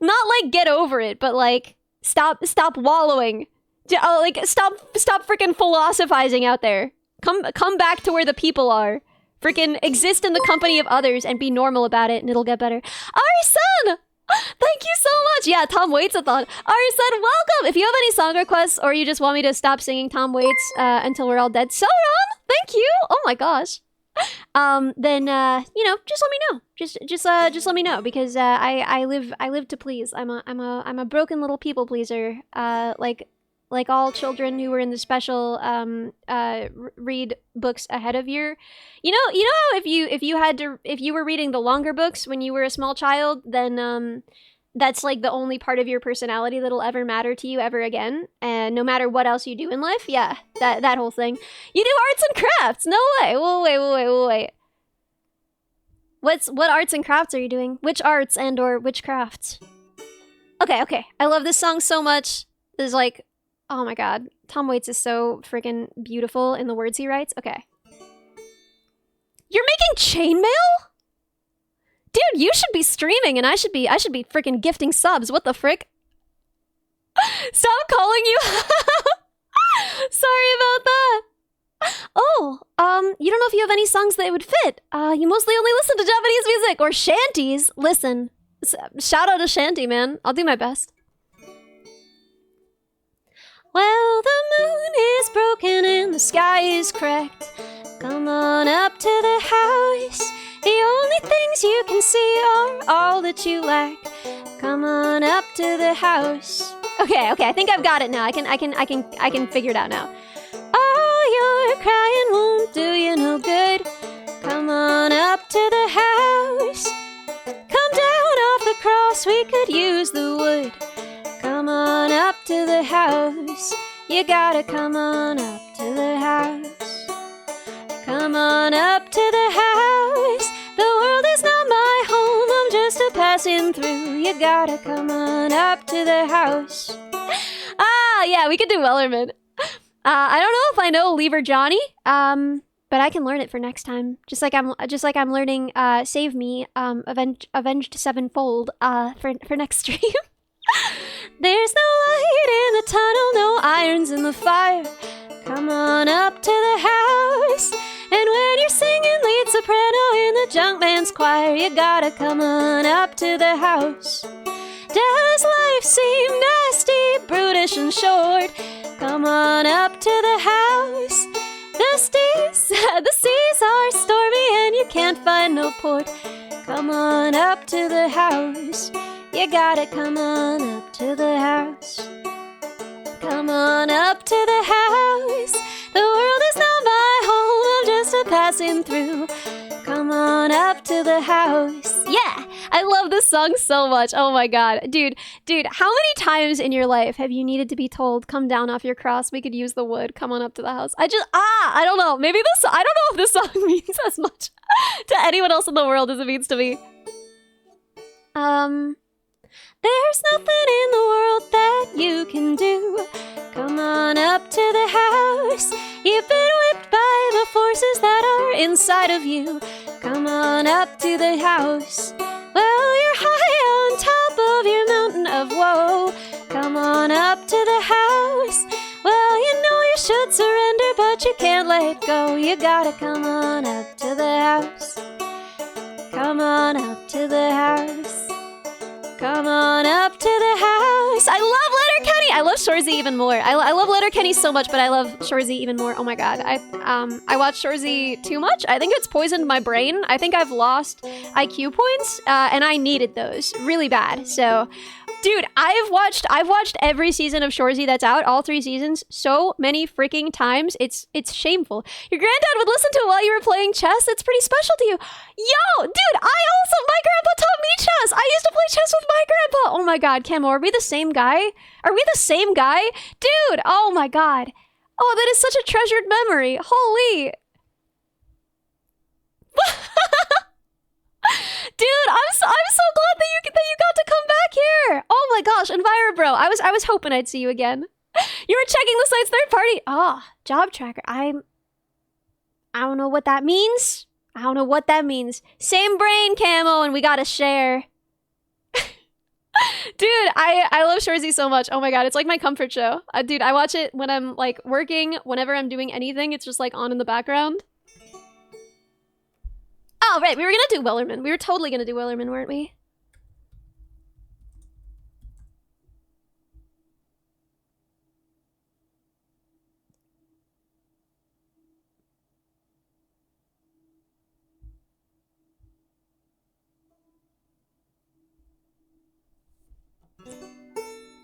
Not like get over it, but like stop wallowing. Like stop freaking philosophizing out there. Come back to where the people are. Freaking exist in the company of others and be normal about it, and it'll get better. Ari-san! Thank you so much! Yeah, Tom Waits-a-thon. Ari-san, welcome! If you have any song requests or you just want me to stop singing Tom Waits until we're all dead, Sauron! Thank you! Oh my gosh. then just let me know. Just let me know because I live to please. I'm a broken little people pleaser. Like all children who were in the special read books ahead of you know how if you were reading the longer books when you were a small child, then that's like the only part of your personality that'll ever matter to you ever again, and no matter what else you do in life. Yeah, that whole thing. You do arts and crafts. No way. Wait. What arts and crafts are you doing? Which arts and or which crafts? Okay. I love this song so much. There's like, oh my god, Tom Waits is so freaking beautiful in the words he writes. Okay. You're making chainmail? Dude, you should be streaming and I should be freaking gifting subs. What the frick? Stop calling you. Sorry about that. Oh, you don't know if you have any songs that would fit. You mostly only listen to Japanese music or shanties. Listen, shout out to Shanty, man. I'll do my best. Well, the moon is broken and the sky is cracked. Come on up to the house. The only things you can see are all that you lack. Come on up to the house. Okay, I think I've got it now. I can figure it out now. Oh, your crying won't do you no good. Come on up to the house. Come down off the cross, we could use the wood. Come on up to the house. You gotta come on up to the house. Come on up to the house. The world is not my home, I'm just a passing through. You gotta come on up to the house. Ah, yeah, we could do Wellerman. I don't know if I know Lever Johnny, but I can learn it for next time. Just like I'm learning Save Me, Avenged Sevenfold, for next stream. There's no light in the tunnel, no irons in the fire. Come on up to the house. And when you're singing lead soprano in the Junkman's choir, you gotta come on up to the house. Does life seem nasty, brutish and short? Come on up to the house. The seas are stormy and you can't find no port. Come on up to the house. You gotta come on up to the house. Come on up to the house. The world is not my home, I'm just a passing through. Come on up to the house. Yeah, I love this song so much. Oh my god. Dude, how many times in your life have you needed to be told, come down off your cross, we could use the wood, come on up to the house? I don't know. I don't know if this song means as much to anyone else in the world as it means to me. There's nothing in the world that you can do. Come on up to the house. You've been whipped by the forces that are inside of you. Come on up to the house. Well, you're high on top of your mountain of woe. Come on up to the house. Well, you know you should surrender, but you can't let go. You gotta come on up to the house. Come on up to the house. Come on up to the house. I love Letterkenny. I love Shorzy even more. I love Letterkenny so much, but I love Shorzy even more. Oh my god. I watched Shorzy too much. I think it's poisoned my brain. I think I've lost IQ points, and I needed those really bad. So, dude, I've watched every season of Shorzy that's out, all 3 seasons, so many freaking times. It's shameful. Your granddad would listen to it while you were playing chess. It's pretty special to you. Yo, dude, my grandpa taught me chess. I used to play chess with my grandpa. Oh my god, Camo, are we the same guy? Are we the same guy? Dude, oh my god. Oh, that is such a treasured memory. Holy. Dude, I'm so glad that you got to come back here. Oh my gosh, Enviro bro, I was hoping I'd see you again. You were checking the site's third party. Oh, job tracker. I don't know what that means. I don't know what that means. Same brain, Camo, and we gotta share. Dude, I love Shorzy so much. Oh my god, it's like my comfort show. Dude, I watch it when I'm like working, whenever I'm doing anything. It's just like on in the background. Oh, right, we were gonna do Wellerman. We were totally gonna do Wellerman, weren't we?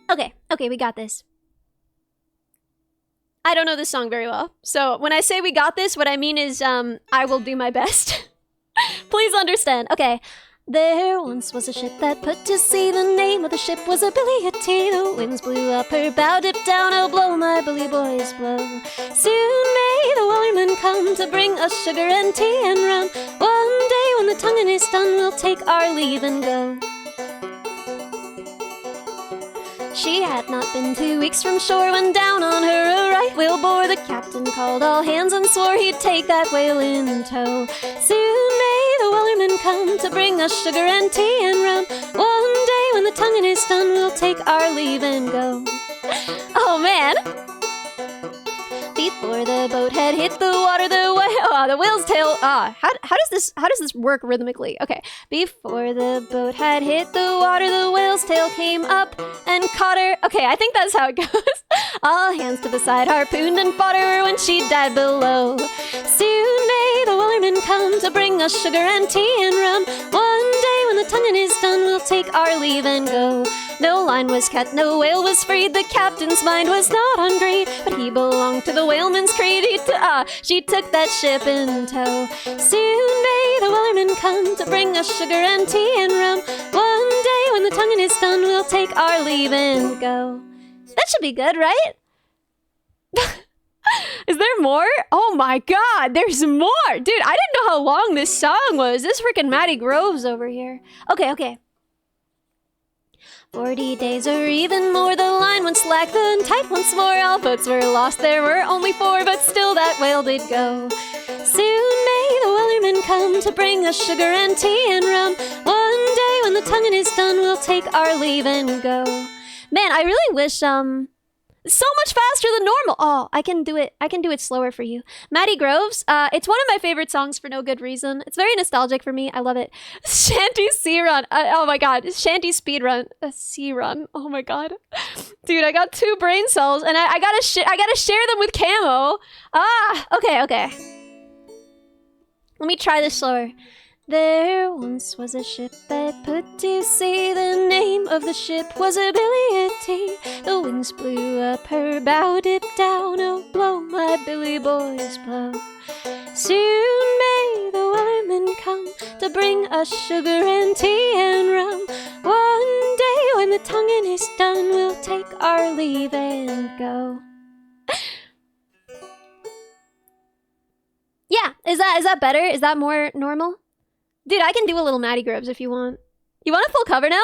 Okay, okay, we got this. I don't know this song very well, so when I say we got this, what I mean is I will do my best. Please understand. Okay. There once was a ship that put to sea. The name of the ship was a Billy T. The winds blew up her bow, dipped down, oh blow, my Billy boys blow. Soon may the wellerman come to bring us sugar and tea and rum. One day when the tonguing is done, we'll take our leave and go. She had not been 2 weeks from shore when down on her a right whale bore. The captain called all hands and swore he'd take that whale in tow. Soon may the wellerman come to bring us sugar and tea and rum. One day when the tonguing is done, we'll take our leave and go. Oh man! Before the boat had hit the water, the whale's tail. How does this work rhythmically? Okay. Before the boat had hit the water, the whale's tail came up and caught her. Okay, I think that's how it goes. All hands to the side harpooned and fought her when she died below. Soon may the wellerman come to bring us sugar and tea and rum. One day when the tonguing is done, we'll take our leave and go. No line was cut, no whale was freed. The captain's mind was not on greed, but he belonged to the whaleman's creed. She took that ship in tow. Soon may the wellerman come to bring us sugar and tea and rum. One day when the tonguing is done, we'll take our leave and go. That should be good, right? Is there more? Oh my god, there's more! Dude, I didn't know how long this song was. This freaking Maddie Groves over here. Okay. 40 days or even more, the line went slack, then tight once more. All boats were lost, there were only 4, but still that whale did go. Soon may the wellerman come to bring us sugar and tea and rum. One day when the tonguing is done, we'll take our leave and go. Man, I really wish, so much faster than normal. Oh, I can do it slower for you. Maddie Groves, it's one of my favorite songs for no good reason. It's very nostalgic for me. I love it. Shanty Sea Run. Oh my god. Shanty Speed Run. Sea Run. Oh my god. Dude, I got 2 brain cells and I gotta share them with Camo. Okay. Let me try this slower. There once was a ship that put to sea. The name of the ship was a Billy T. The winds blew up her bow, dipped down, oh blow, my Billy boys blow. Soon may the wellerman come to bring us sugar and tea and rum. One day when the tonguing is done, we'll take our leave and go. Yeah, is that better? Is that more normal? Dude, I can do a little Maddie Groves if you want. You want a full cover now?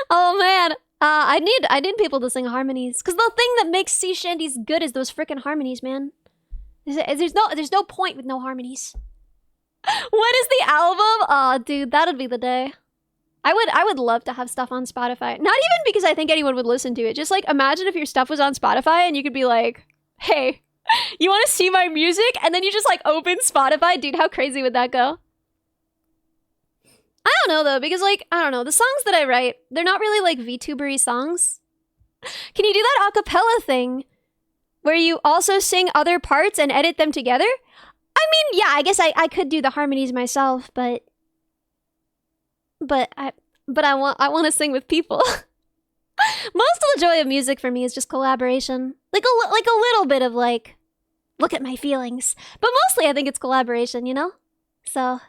Oh man, I need people to sing harmonies, cause the thing that makes sea shanties good is those frickin' harmonies, man. There's no point with no harmonies. When is the album? Oh, dude, that'd be the day. I would love to have stuff on Spotify. Not even because I think anyone would listen to it. Just like imagine if your stuff was on Spotify and you could be like, hey. You want to see my music? And then you just like open Spotify? Dude, how crazy would that go? I don't know though, because like, I don't know, the songs that I write, they're not really like VTubery songs. Can you do that acapella thing where you also sing other parts and edit them together? I mean, yeah, I guess I could do the harmonies myself, but I want to sing with people. Most of the joy of music for me is just collaboration. Like a little bit of like, look at my feelings. But mostly I think it's collaboration, you know? So,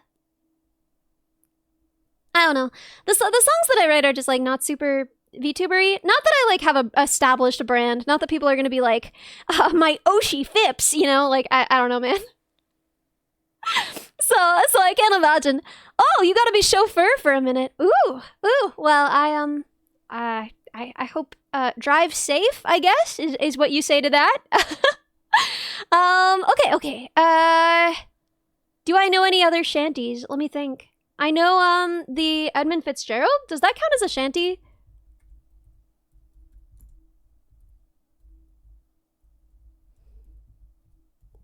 I don't know. The songs that I write are just like not super VTubery. Not that I like have a established brand. Not that people are gonna be like, my Oshi Fips, you know? Like, I don't know, man. So I can't imagine. Oh, you gotta be chauffeur for a minute. Ooh. Well, I hope drive safe, I guess, is what you say to that. Okay. Do I know any other shanties? Let me think. I know the Edmund Fitzgerald. Does that count as a shanty?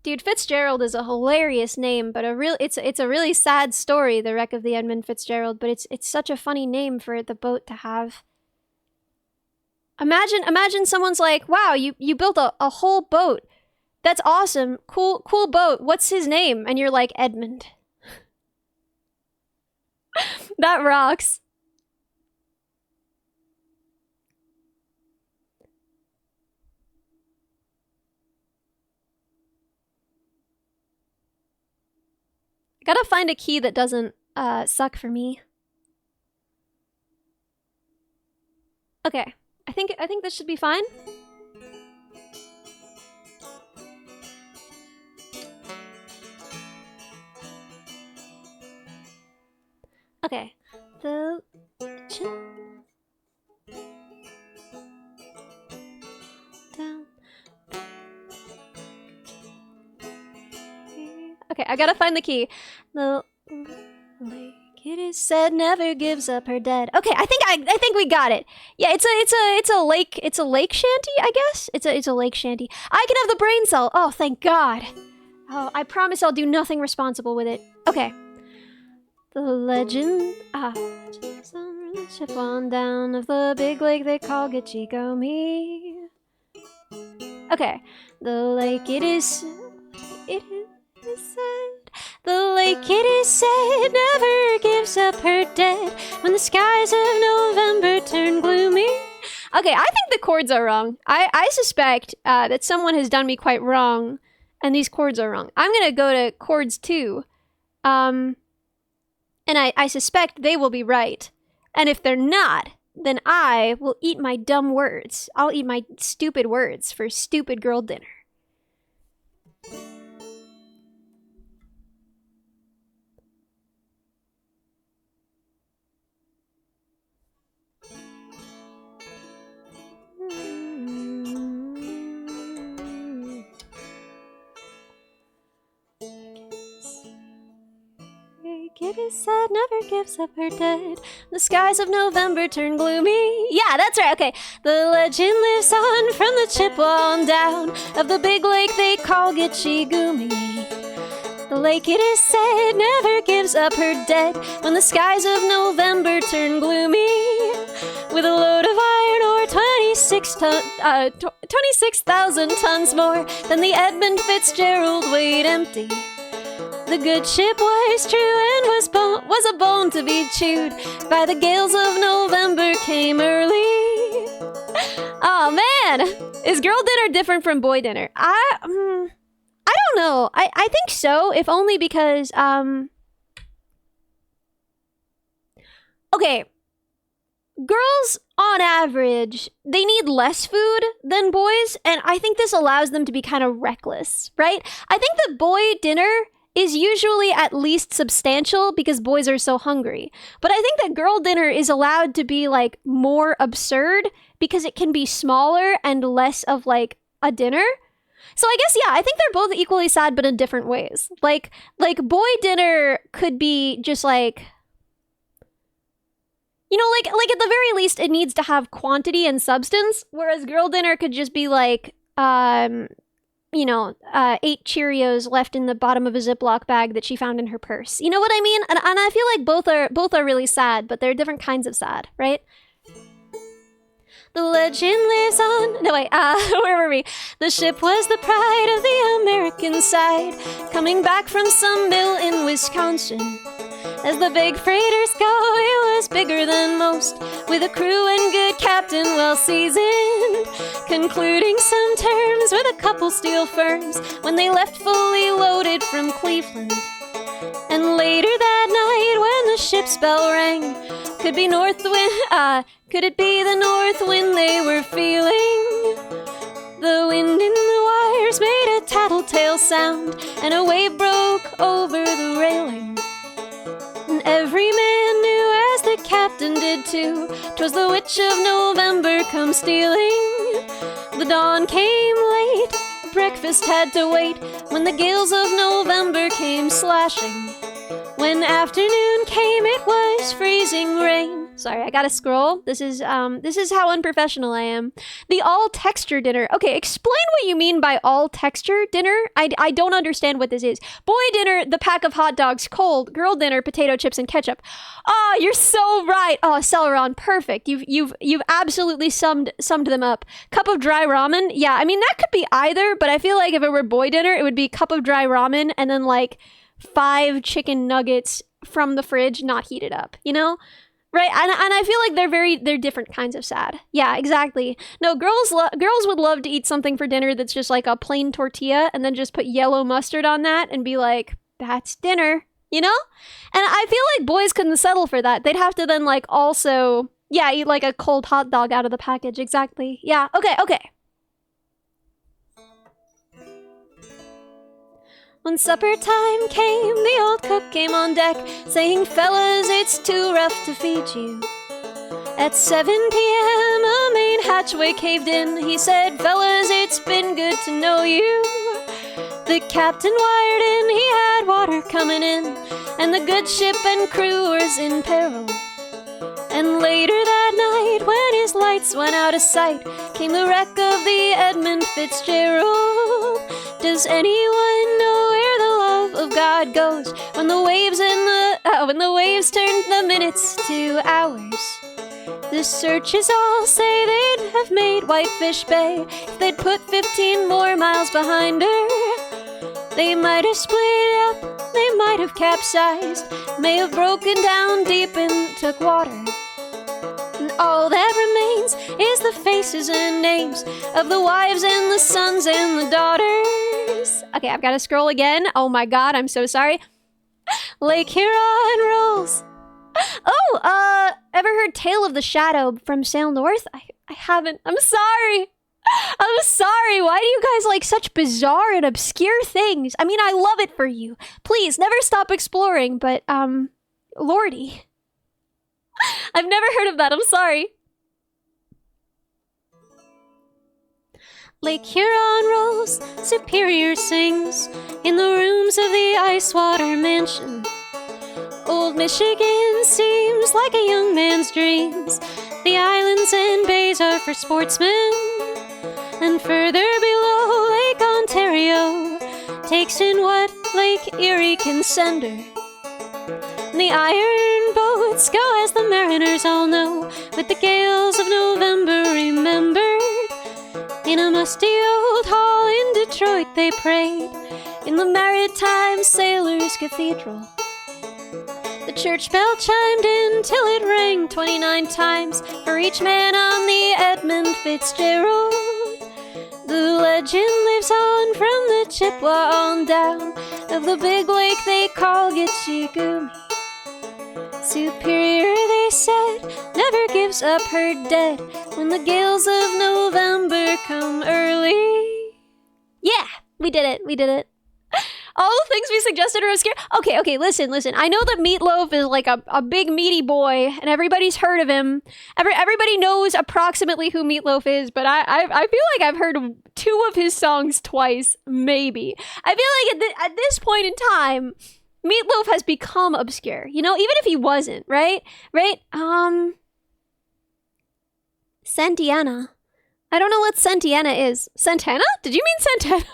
Dude, Fitzgerald is a hilarious name, but it's a really sad story, the wreck of the Edmund Fitzgerald, but it's such a funny name for the boat to have. Imagine someone's like, wow, you built a whole boat. That's awesome. Cool boat. What's his name? And you're like, Edmund. That rocks. Gotta find a key that doesn't suck for me. Okay, I think this should be fine. Okay, the down. Okay, I gotta find the key. The lake, it is said, never gives up her dead. Okay, I think we got it. Yeah, it's a lake shanty, I guess. It's a lake shanty. I can have the brain cell. Oh, thank God. Oh, I promise I'll do nothing responsible with it. Okay. The legend, the ship on down of the big lake they call Gitchigami. Okay, the lake it is said, the lake it is said never gives up her dead when the skies of November turn gloomy. Okay, I think the chords are wrong. I suspect that someone has done me quite wrong, and these chords are wrong. I'm gonna go to chords 2. And I suspect they will be right. And if they're not, then I will eat my dumb words. I'll eat my stupid words for stupid girl dinner. It is said never gives up her dead. The skies of November turn gloomy. Yeah, that's right. Okay. The legend lives on from the Chippewa on down of the big lake they call Gitchigumi. The lake, it is said, never gives up her dead when the skies of November turn gloomy. With a load of iron ore, 26,000 tons more than the Edmund Fitzgerald weighed empty. The good ship was true and was a bone to be chewed. By the gales of November came early. Oh man, is girl dinner different from boy dinner? I don't know. I think so, if only because okay, girls on average, they need less food than boys, and I think this allows them to be kind of reckless, right? I think the boy dinner is usually at least substantial because boys are so hungry. But I think that girl dinner is allowed to be like more absurd because it can be smaller and less of like a dinner. So I guess, yeah, I think they're both equally sad, but in different ways. Like boy dinner could be just like, you know, like at the very least, it needs to have quantity and substance, whereas girl dinner could just be like, 8 Cheerios left in the bottom of a Ziploc bag that she found in her purse. You know what I mean? And I feel like both are really sad, but they're different kinds of sad, right? The legend lives on. No, wait, where were we? The ship was the pride of the American side, coming back from some mill in Wisconsin. As the big freighters go, it was bigger than most, with a crew and good captain well seasoned, concluding some terms with a couple steel firms when they left fully loaded from Cleveland. And later that night when the ship's bell rang, could it be the north wind they were feeling? The wind in the wires made a tattletale sound, and a wave broke over the railing. And every man knew, as the captain did too, 'twas the witch of November come stealing. The dawn came late, breakfast had to wait, when the gales of November came slashing. When afternoon came, it was freezing rain. Sorry, I gotta scroll. This is how unprofessional I am. The all-texture dinner. Okay, explain what you mean by all-texture dinner. I don't understand what this is. Boy dinner, the pack of hot dogs, cold. Girl dinner, potato chips and ketchup. Oh, you're so right. Oh, Celeron, perfect. You've absolutely summed them up. Cup of dry ramen. Yeah, I mean that could be either, but I feel like if it were boy dinner, it would be cup of dry ramen and then like 5 chicken nuggets from the fridge, not heated up. You know? Right, and I feel like they're different kinds of sad. Yeah, exactly. No, girls would love to eat something for dinner that's just like a plain tortilla and then just put yellow mustard on that and be like, that's dinner. you know? And I feel like boys couldn't settle for that. They'd have to then, like, also, yeah, eat like a cold hot dog out of the package. Exactly. Yeah, okay, okay. When supper time came, the old cook came on deck, saying, fellas, it's too rough to feed you. At 7 p.m., a main hatchway caved in. He said, fellas, it's been good to know you. The captain wired in, he had water coming in, and the good ship and crew was in peril. And later that night, when his lights went out of sight, came the wreck of the Edmund Fitzgerald. Does anyone know where the love of God goes when the waves turn the minutes to hours? The searchers all say they'd have made Whitefish Bay if they'd put 15 more miles behind her. They might have split up, they might have capsized, may have broken down deep and took water. And all that remains is the faces and names of the wives and the sons and the daughters. Okay, I've got to scroll again. Oh my god, I'm so sorry. Lake Huron rolls. Oh, ever heard Tale of the Shadow from Sail North? I haven't. I'm sorry. I'm sorry. Why do you guys like such bizarre and obscure things? I mean, I love it for you. Please, never stop exploring, but, Lordy. I've never heard of that. I'm sorry. Lake Huron rolls, Superior sings in the rooms of the Icewater Mansion. Old Michigan seems like a young man's dreams. The islands and bays are for sportsmen. And further below, Lake Ontario takes in what Lake Erie can send her. The iron boats go, as the mariners all know, with the gales of November remembered. In a musty old hall in Detroit they prayed, in the Maritime Sailors' Cathedral. The church bell chimed in till it rang 29 times for each man on the Edmund Fitzgerald. The legend lives on from the Chippewa on down of the big lake they call Gitchigumi. Superior, they said, never gives up her dead when the gales of November come early. Yeah, we did it. We did it. All the things we suggested are obscure. Okay, listen. I know that Meatloaf is like a big meaty boy, and everybody's heard of him. Everybody knows approximately who Meatloaf is, but I feel like I've heard 2 of his songs twice, maybe. I feel like at this point in time, Meatloaf has become obscure. You know, even if he wasn't, right? Right? Santana. I don't know what Santana is. Santana? Did you mean Santana?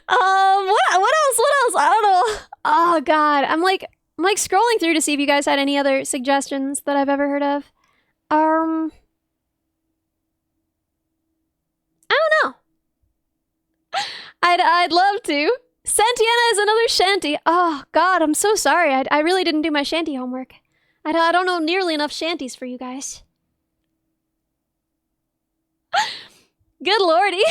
What else? I don't know. Oh god, I'm like scrolling through to see if you guys had any other suggestions that I've ever heard of. I don't know. I'd love to. Santana is another shanty. Oh god, I'm so sorry. I really didn't do my shanty homework. I don't know nearly enough shanties for you guys. Good lordy.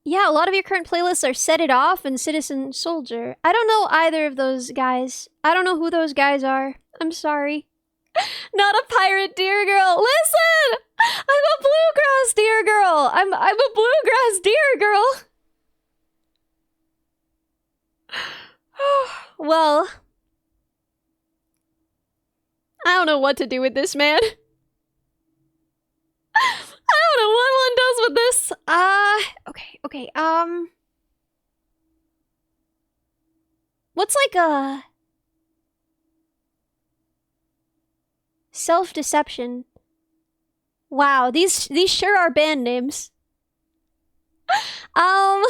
Yeah, a lot of your current playlists are Set It Off and Citizen Soldier. I don't know either of those guys. I don't know who those guys are. I'm sorry. Not a pirate, dear girl. Listen! I'm a bluegrass deer girl. I'm a bluegrass deer girl. Well, I don't know what to do with this, man. I don't know what one does with this. Okay. What's like a self-deception? Wow, these sure are band names. I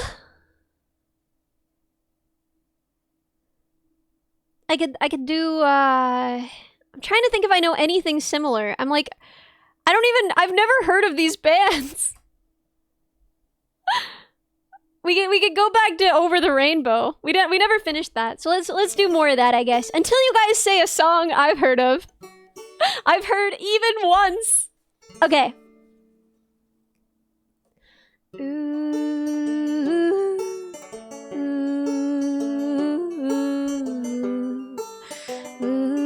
could do I'm trying to think if I know anything similar. I've never heard of these bands. We could go back to Over the Rainbow. We never finished that. So let's do more of that, I guess. Until you guys say a song I've heard of. I've heard even once. Okay. Ooh, ooh, ooh.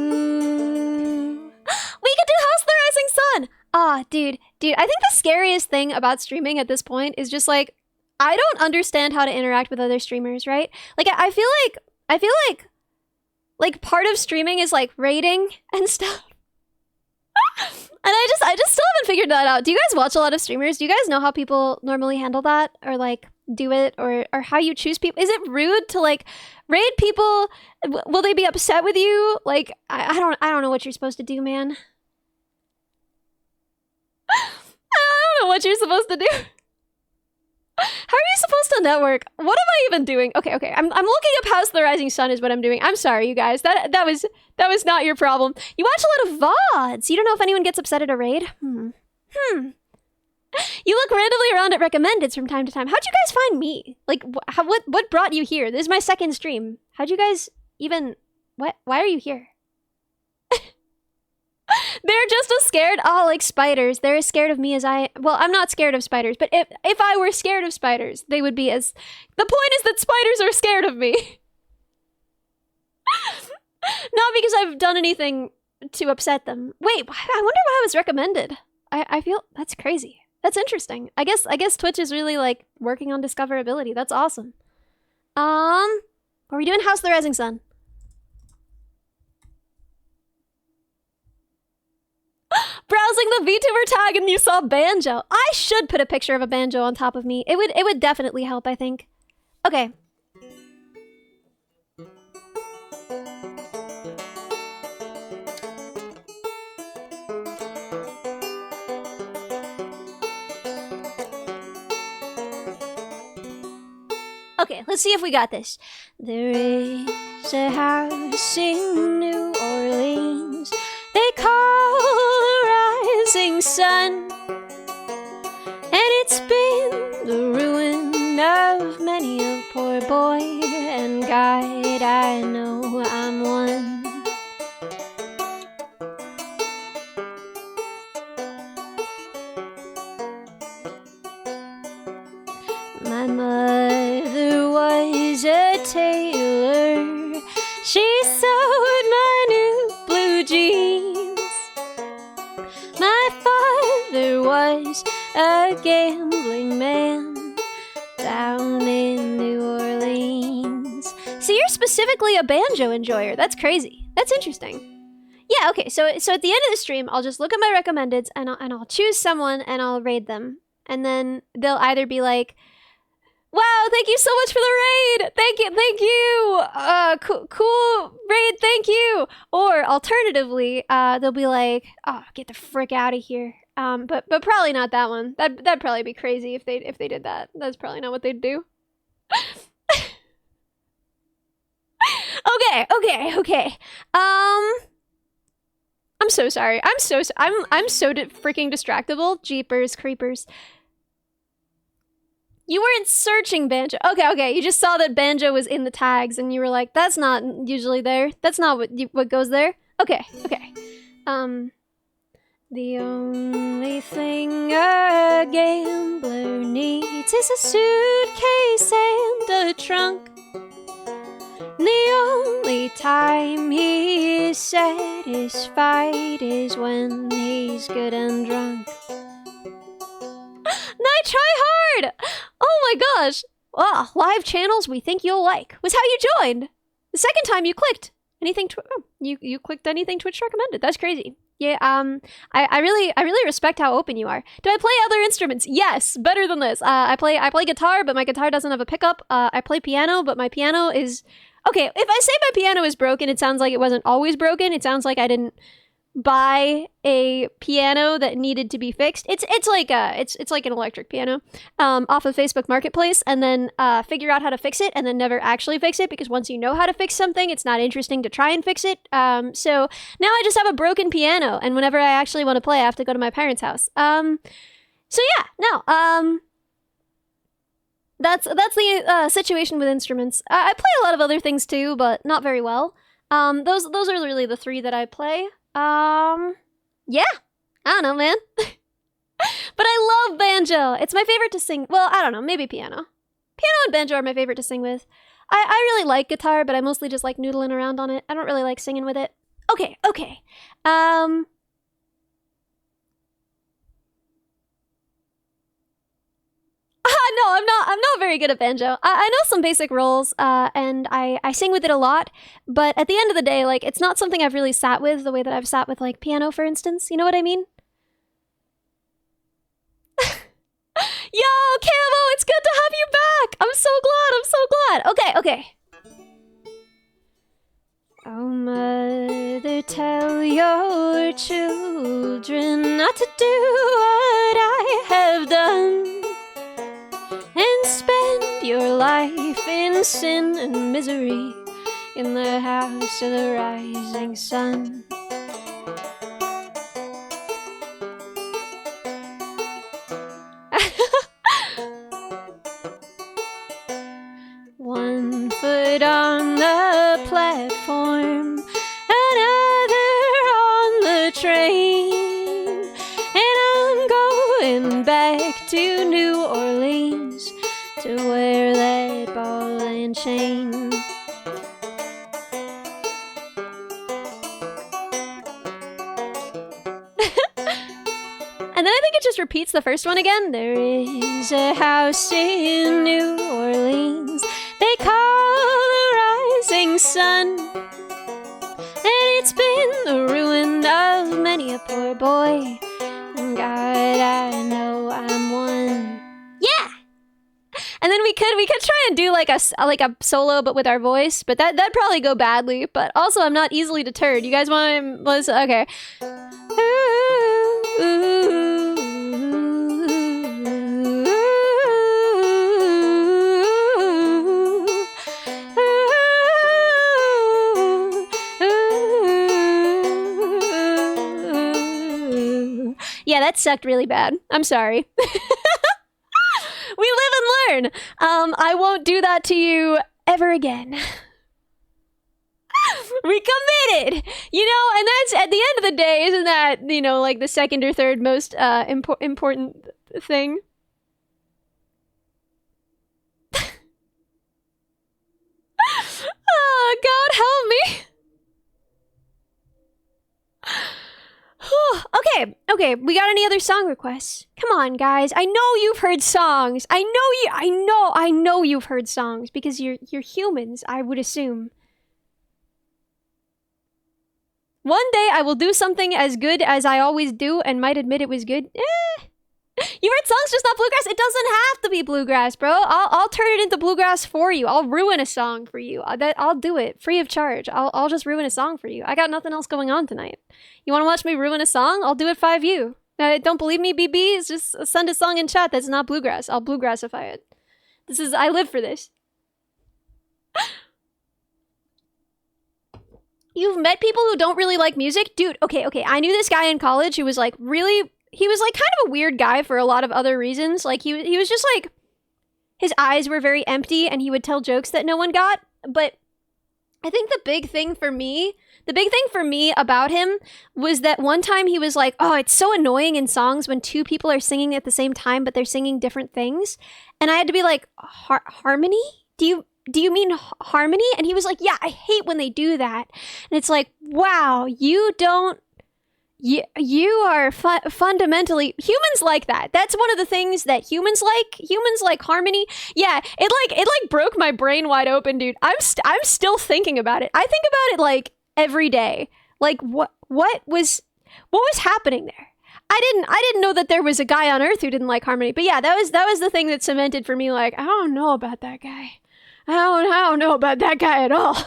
We could do House of the Rising Sun! Ah, dude, I think the scariest thing about streaming at this point is just like, I don't understand how to interact with other streamers, right? Like, I feel like part of streaming is like rating and stuff. And I just still haven't figured that out. Do you guys watch a lot of streamers? Do you guys know how people normally handle that, or like do it, or how you choose people? Is it rude to like raid people? Will they be upset with you? Like I don't know what you're supposed to do, man. I don't know what you're supposed to do. How are you supposed to network? What am I even doing? Okay. I'm looking up House of the Rising Sun is what I'm doing. I'm sorry, you guys. That was not your problem. You watch a lot of VODs. You don't know if anyone gets upset at a raid? You look randomly around at recommendeds from time to time. How'd you guys find me? Like, what brought you here? This is my second stream. How'd you guys even... What? Why are you here? They're just as scared. Oh, like spiders. They're as scared of me as I... Well, I'm not scared of spiders, but if I were scared of spiders, they would be as... The point is that spiders are scared of me. Not because I've done anything to upset them. Wait, I wonder why I was recommended. I feel... That's crazy. That's interesting. I guess Twitch is really, like, working on discoverability. That's awesome. Are we doing House of the Rising Sun? Browsing the VTuber tag and you saw banjo. I should put a picture of a banjo on top of me. It would definitely help, I think. Okay. Okay, let's see if we got this. There is a house in New Orleans they call the Rising Sun, and it's been the ruin of many a poor boy and guide. I know I'm one. My mother was a tailor. She sewed my new blue jeans. My father was a gambling man down in New Orleans. So you're specifically a banjo enjoyer. That's crazy. That's interesting. Yeah, okay, so at the end of the stream, I'll just look at my recommendeds and I'll choose someone and I'll raid them. And then they'll either be like, wow, thank you so much for the raid! Thank you! Cool raid, thank you! Or alternatively, they'll be like, oh, get the frick out of here. But probably not that one. That'd probably be crazy if they did that. That's probably not what they'd do. Okay. I'm so sorry. I'm so freaking distractible. Jeepers creepers. You weren't searching banjo. Okay. You just saw that banjo was in the tags, and you were like, "That's not usually there. That's not what goes there." Okay. The only thing a gambler needs is a suitcase and a trunk. The only time he is satisfied is when he's good and drunk. I try hard! Oh my gosh! Oh, live channels we think you'll like was how you joined. The second time you clicked anything, you clicked anything Twitch recommended. That's crazy. Yeah, I really respect how open you are. Do I play other instruments? Yes, better than this. I play guitar, but my guitar doesn't have a pickup. I play piano, but my piano is... Okay, if I say my piano is broken, it sounds like it wasn't always broken. It sounds like I didn't buy a piano that needed to be fixed. It's like an electric piano off of Facebook Marketplace, and then figure out how to fix it, and then never actually fix it, because once you know how to fix something, it's not interesting to try and fix it. So now I just have a broken piano, and whenever I actually want to play, I have to go to my parents' house. So yeah, no. That's the situation with instruments. I play a lot of other things too, but not very well. Those are really the three that I play. Yeah, I don't know, man. But I love banjo. It's my favorite to sing. Well, I don't know, maybe piano. Piano and banjo are my favorite to sing with. I really like guitar, but I mostly just like noodling around on it. I don't really like singing with it. Okay. No, I'm not very good at banjo. I know some basic rolls, and I sing with it a lot, but at the end of the day, like, it's not something I've really sat with the way that I've sat with, like, piano, for instance. You know what I mean? Yo, Camo, it's good to have you back! I'm so glad. Okay. Oh, mother, tell your children not to do what I have done, and spend your life in sin and misery in the house of the rising sun. One foot on the platform, another on the train, and I'm going back to New Orleans to wear that ball and chain. And then I think it just repeats the first one again. There is a house in New Orleans they call the rising sun, and it's been the ruin of many a poor boy, and God, I know I'm one. Yeah! And then we could try and do like a solo but with our voice, but that'd probably go badly. But also, I'm not easily deterred. You guys want to listen? Okay. Yeah, that sucked really bad. I'm sorry. We live and learn. I won't do that to you ever again. We committed, you know, and that's at the end of the day, isn't that, you know, like the second or third most important thing? Oh, God help me. Okay, we got any other song requests? Come on, guys. I know you've heard songs. I know you've heard songs because you're humans, I would assume. One day I will do something as good as I always do and might admit it was good. You heard songs, just not bluegrass? It doesn't have to be bluegrass, bro. I'll turn it into bluegrass for you. I'll ruin a song for you. I'll do it free of charge. I'll just ruin a song for you. I got nothing else going on tonight. You want to watch me ruin a song? I'll do it 5U. Don't believe me, BB? It's just send a song in chat that's not bluegrass. I'll bluegrassify it. I live for this. You've met people who don't really like music? Dude, okay. I knew this guy in college who was like he was like kind of a weird guy for a lot of other reasons. Like he was just like, his eyes were very empty and he would tell jokes that no one got. But I think the big thing for me about him was that one time he was like, oh, it's so annoying in songs when two people are singing at the same time, but they're singing different things. And I had to be like, harmony? Do you mean harmony? And he was like, yeah, I hate when they do that. And it's like, wow, you are fundamentally humans like that. That's one of the things that humans like harmony. Yeah, it broke my brain wide open, dude. I'm still thinking about it. I think about it like every day. Like what was happening there? I didn't know that there was a guy on Earth who didn't like harmony. But yeah, that was the thing that cemented for me, like, I don't know about that guy. I don't know about that guy at all.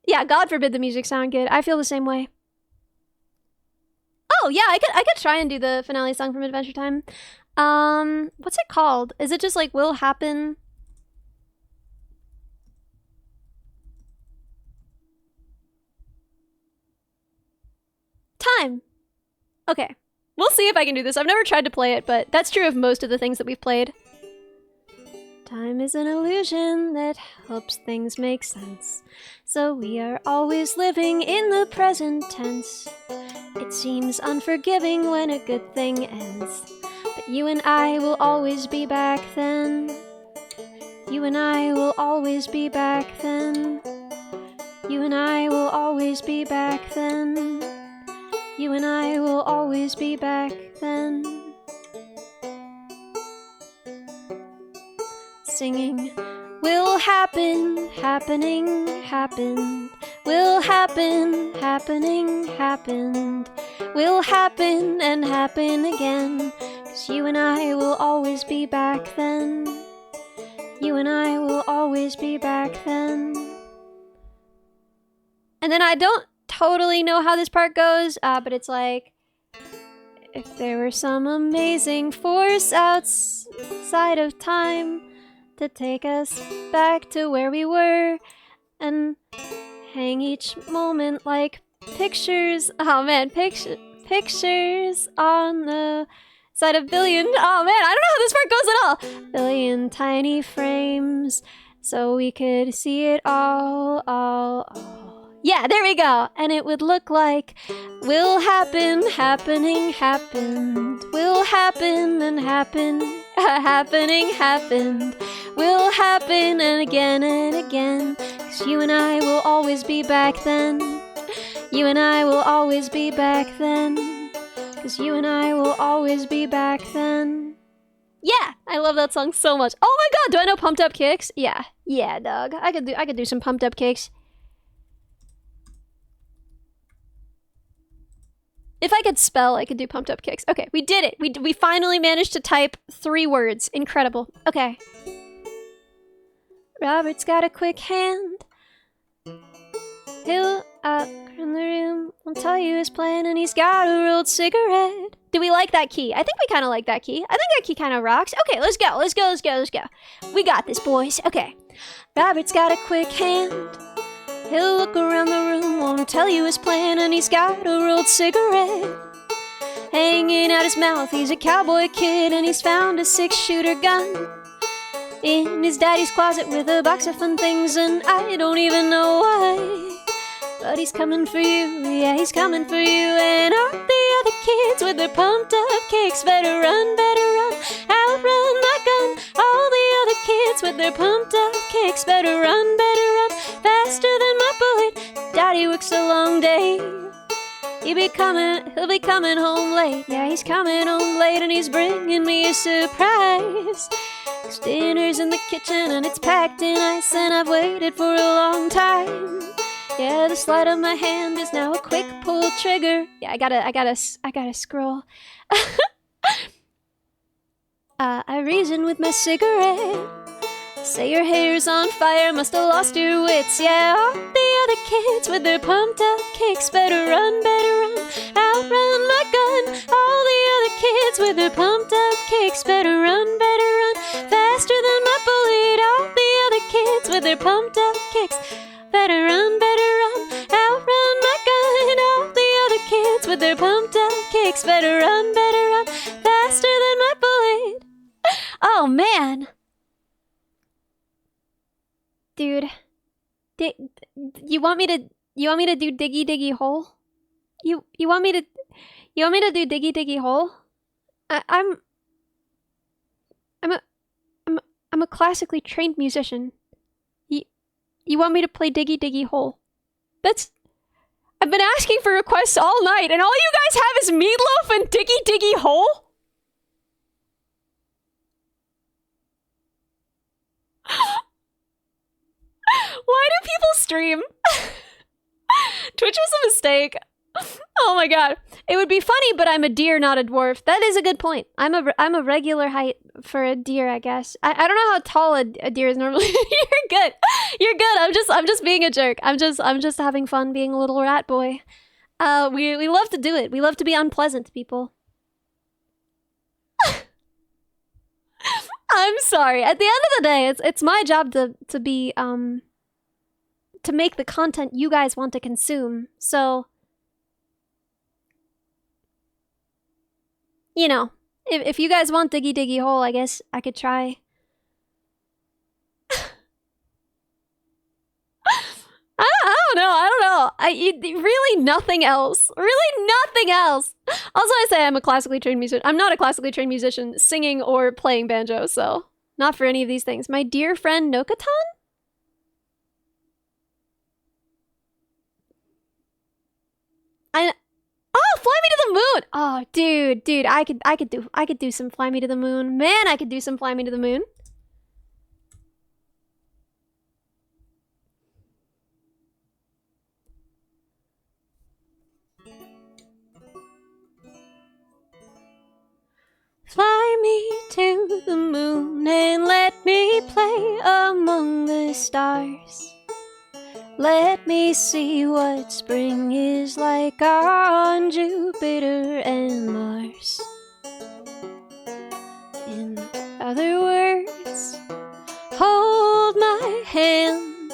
Yeah, God forbid the music sound good. I feel the same way. Oh yeah, I could try and do the finale song from Adventure Time. What's it called? Is it just like Will Happen? Time. Okay. We'll see if I can do this. I've never tried to play it, but that's true of most of the things that we've played. Time is an illusion that helps things make sense. So we are always living in the present tense. It's It seems unforgiving when a good thing ends. But you and I will always be back then. You and I will always be back then. You and I will always be back then. You and I will always be back then. Singing, will happen, happening, happened. Will happen, happening, happened. Will happen and happen again. 'Cause you and I will always be back then. You and I will always be back then. And then I don't totally know how this part goes, but it's like, if there were some amazing force outside of time to take us back to where we were and hang each moment like pictures. Oh man, pictures on the side of billion. Oh man, I don't know how this part goes at all. Billion tiny frames so we could see it all. Yeah, there we go. And it would look like will happen, happening, happened. Will happen and happen, happening, happened. Will happen and again. 'Cause you and I will always be back then. You and I will always be back then. 'Cause you and I will always be back then. Yeah, I love that song so much. Oh my god, do I know Pumped Up Kicks? Yeah, dog. I could do some Pumped Up Kicks. If I could spell, I could do Pumped Up Kicks. Okay, we did it. We finally managed to type 3 words. Incredible. Okay. Robert's got a quick hand. He'll out in the room. I'll tell you his plan, and he's got a rolled cigarette. Do we like that key? I think we kind of like that key. I think that key kind of rocks. Okay, let's go. We got this, boys. Okay. Robert's got a quick hand. He'll look around the room, won't tell you his plan, and he's got a rolled cigarette hanging out his mouth. He's a cowboy kid, and he's found a 6-shooter gun in his daddy's closet with a box of fun things, and I don't even know why. But he's coming for you, yeah, he's coming for you. And all the other kids with their pumped up kicks better run, outrun my gun. All the other kids with their pumped up kicks better run, faster than my bullet. Daddy works a long day. He'll be coming home late. Yeah, he's coming home late, and he's bringing me a surprise. His dinner's in the kitchen, and it's packed in ice, and I've waited for a long time. Yeah, the sleight of my hand is now a quick pull trigger. Yeah, I gotta scroll. I reason with my cigarette. Say your hair's on fire, must have lost your wits. Yeah, all the other kids with their pumped up kicks better run, outrun my gun. All the other kids with their pumped up kicks better run, faster than my bullet. All the other kids with their pumped up kicks better run, outrun my gun. All the other kids with their pumped up kicks better run, faster than my bullet. Oh man. Dude, you want me to do diggy diggy hole? You want me to do diggy diggy hole? I'm a classically trained musician. You want me to play diggy diggy hole? I've been asking for requests all night, and all you guys have is Meatloaf and diggy diggy hole? Why do people stream? Twitch was a mistake. Oh my god. It would be funny, but I'm a deer, not a dwarf. That is a good point. I'm a regular height for a deer, I guess. I don't know how tall a deer is normally. You're good. You're good. I'm just being a jerk. I'm just having fun being a little rat boy. We love to do it. We love to be unpleasant to people. I'm sorry. At the end of the day, it's my job to be to make the content you guys want to consume. So, you know, if you guys want diggy diggy hole, I guess I could try. I don't know. Really nothing else. Really nothing else. Also, I say I'm a classically trained musician. I'm not a classically trained musician singing or playing banjo, so not for any of these things. My dear friend Nokatan? Fly me to the moon. Oh, dude, I could do some fly me to the moon. Man, I could do some fly me to the moon. Fly me to the moon and let me play among the stars. Let me see what spring is like on Jupiter and Mars. In other words, hold my hand.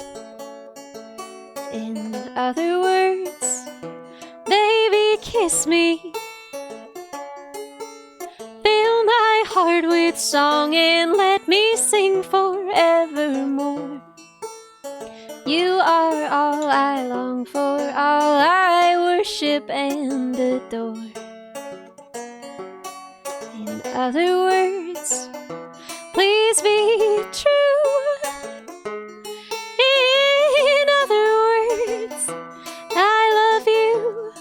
In other words, baby, kiss me. Fill my heart with song and let me sing forevermore. You are all I long for, all I worship and adore. In other words, please be true. In other words, I love you.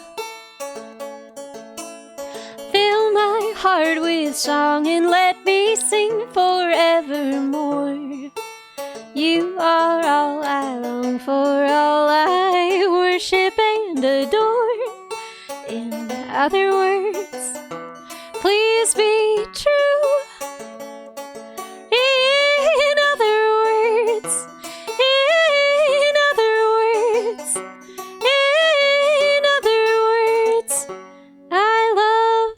Fill my heart with song and let me sing forevermore. You are all I long for, all I worship and adore. In other words, please be true. In other words, in other words, in other words, I love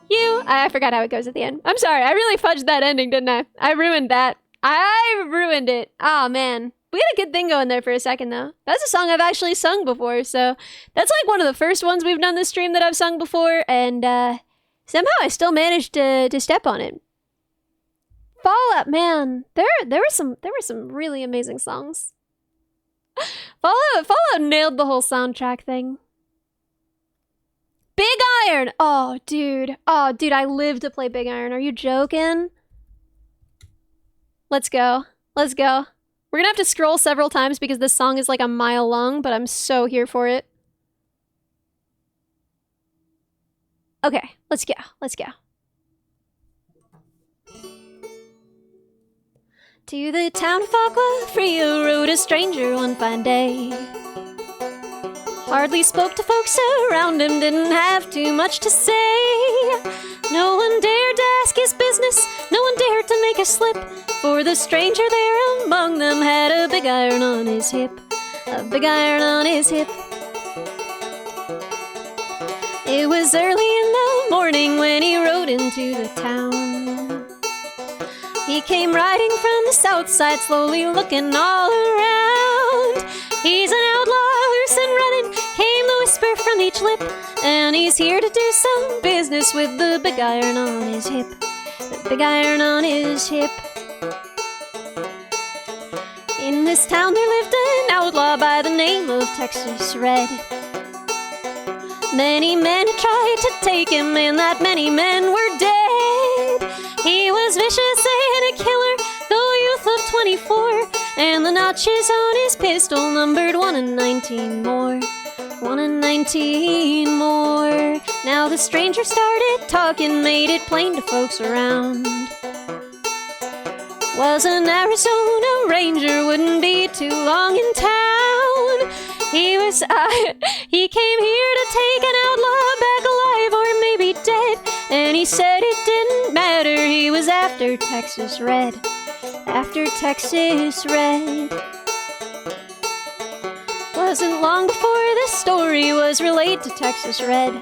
you. I forgot how it goes at the end. I'm sorry, I really fudged that ending, didn't I? I ruined that. I ruined it. Oh, man. We had a good thing going there for a second, though. That's a song I've actually sung before, so that's like one of the first ones we've done this stream that I've sung before, and somehow I still managed to step on it. Fallout, man. There were some really amazing songs. Fallout nailed the whole soundtrack thing. Big Iron! Oh, dude, I live to play Big Iron. Are you joking? Let's go. Let's go. We're gonna have to scroll several times because this song is like a mile long, but I'm so here for it. Okay, let's go. Let's go. To the town of Aqua Fria rode a stranger one fine day. Hardly spoke to folks around him, didn't have too much to say. No one dared to ask his business, no one dared to make a slip, for the stranger there among them had a big iron on his hip. A big iron on his hip. It was early in the morning when he rode into the town. He came riding from the south side, slowly looking all around. He's an outlaw, loose and running, came the whisper from each lip, and he's here to do some business with the big iron on his hip. The big iron on his hip. In this town there lived an outlaw by the name of Texas Red. Many men had tried to take him, and that many men were dead. He was vicious and a killer, though a youth of 24, and the notches on his pistol numbered 1 in 19 more. 1 in 19 more. Now the stranger started talking, made it plain to folks around. Was an Arizona ranger, wouldn't be too long in town. He came here to take an outlaw back alive or maybe dead, and he said it didn't matter, he was after Texas Red. After Texas Red. Wasn't long before this story was relayed to Texas Red.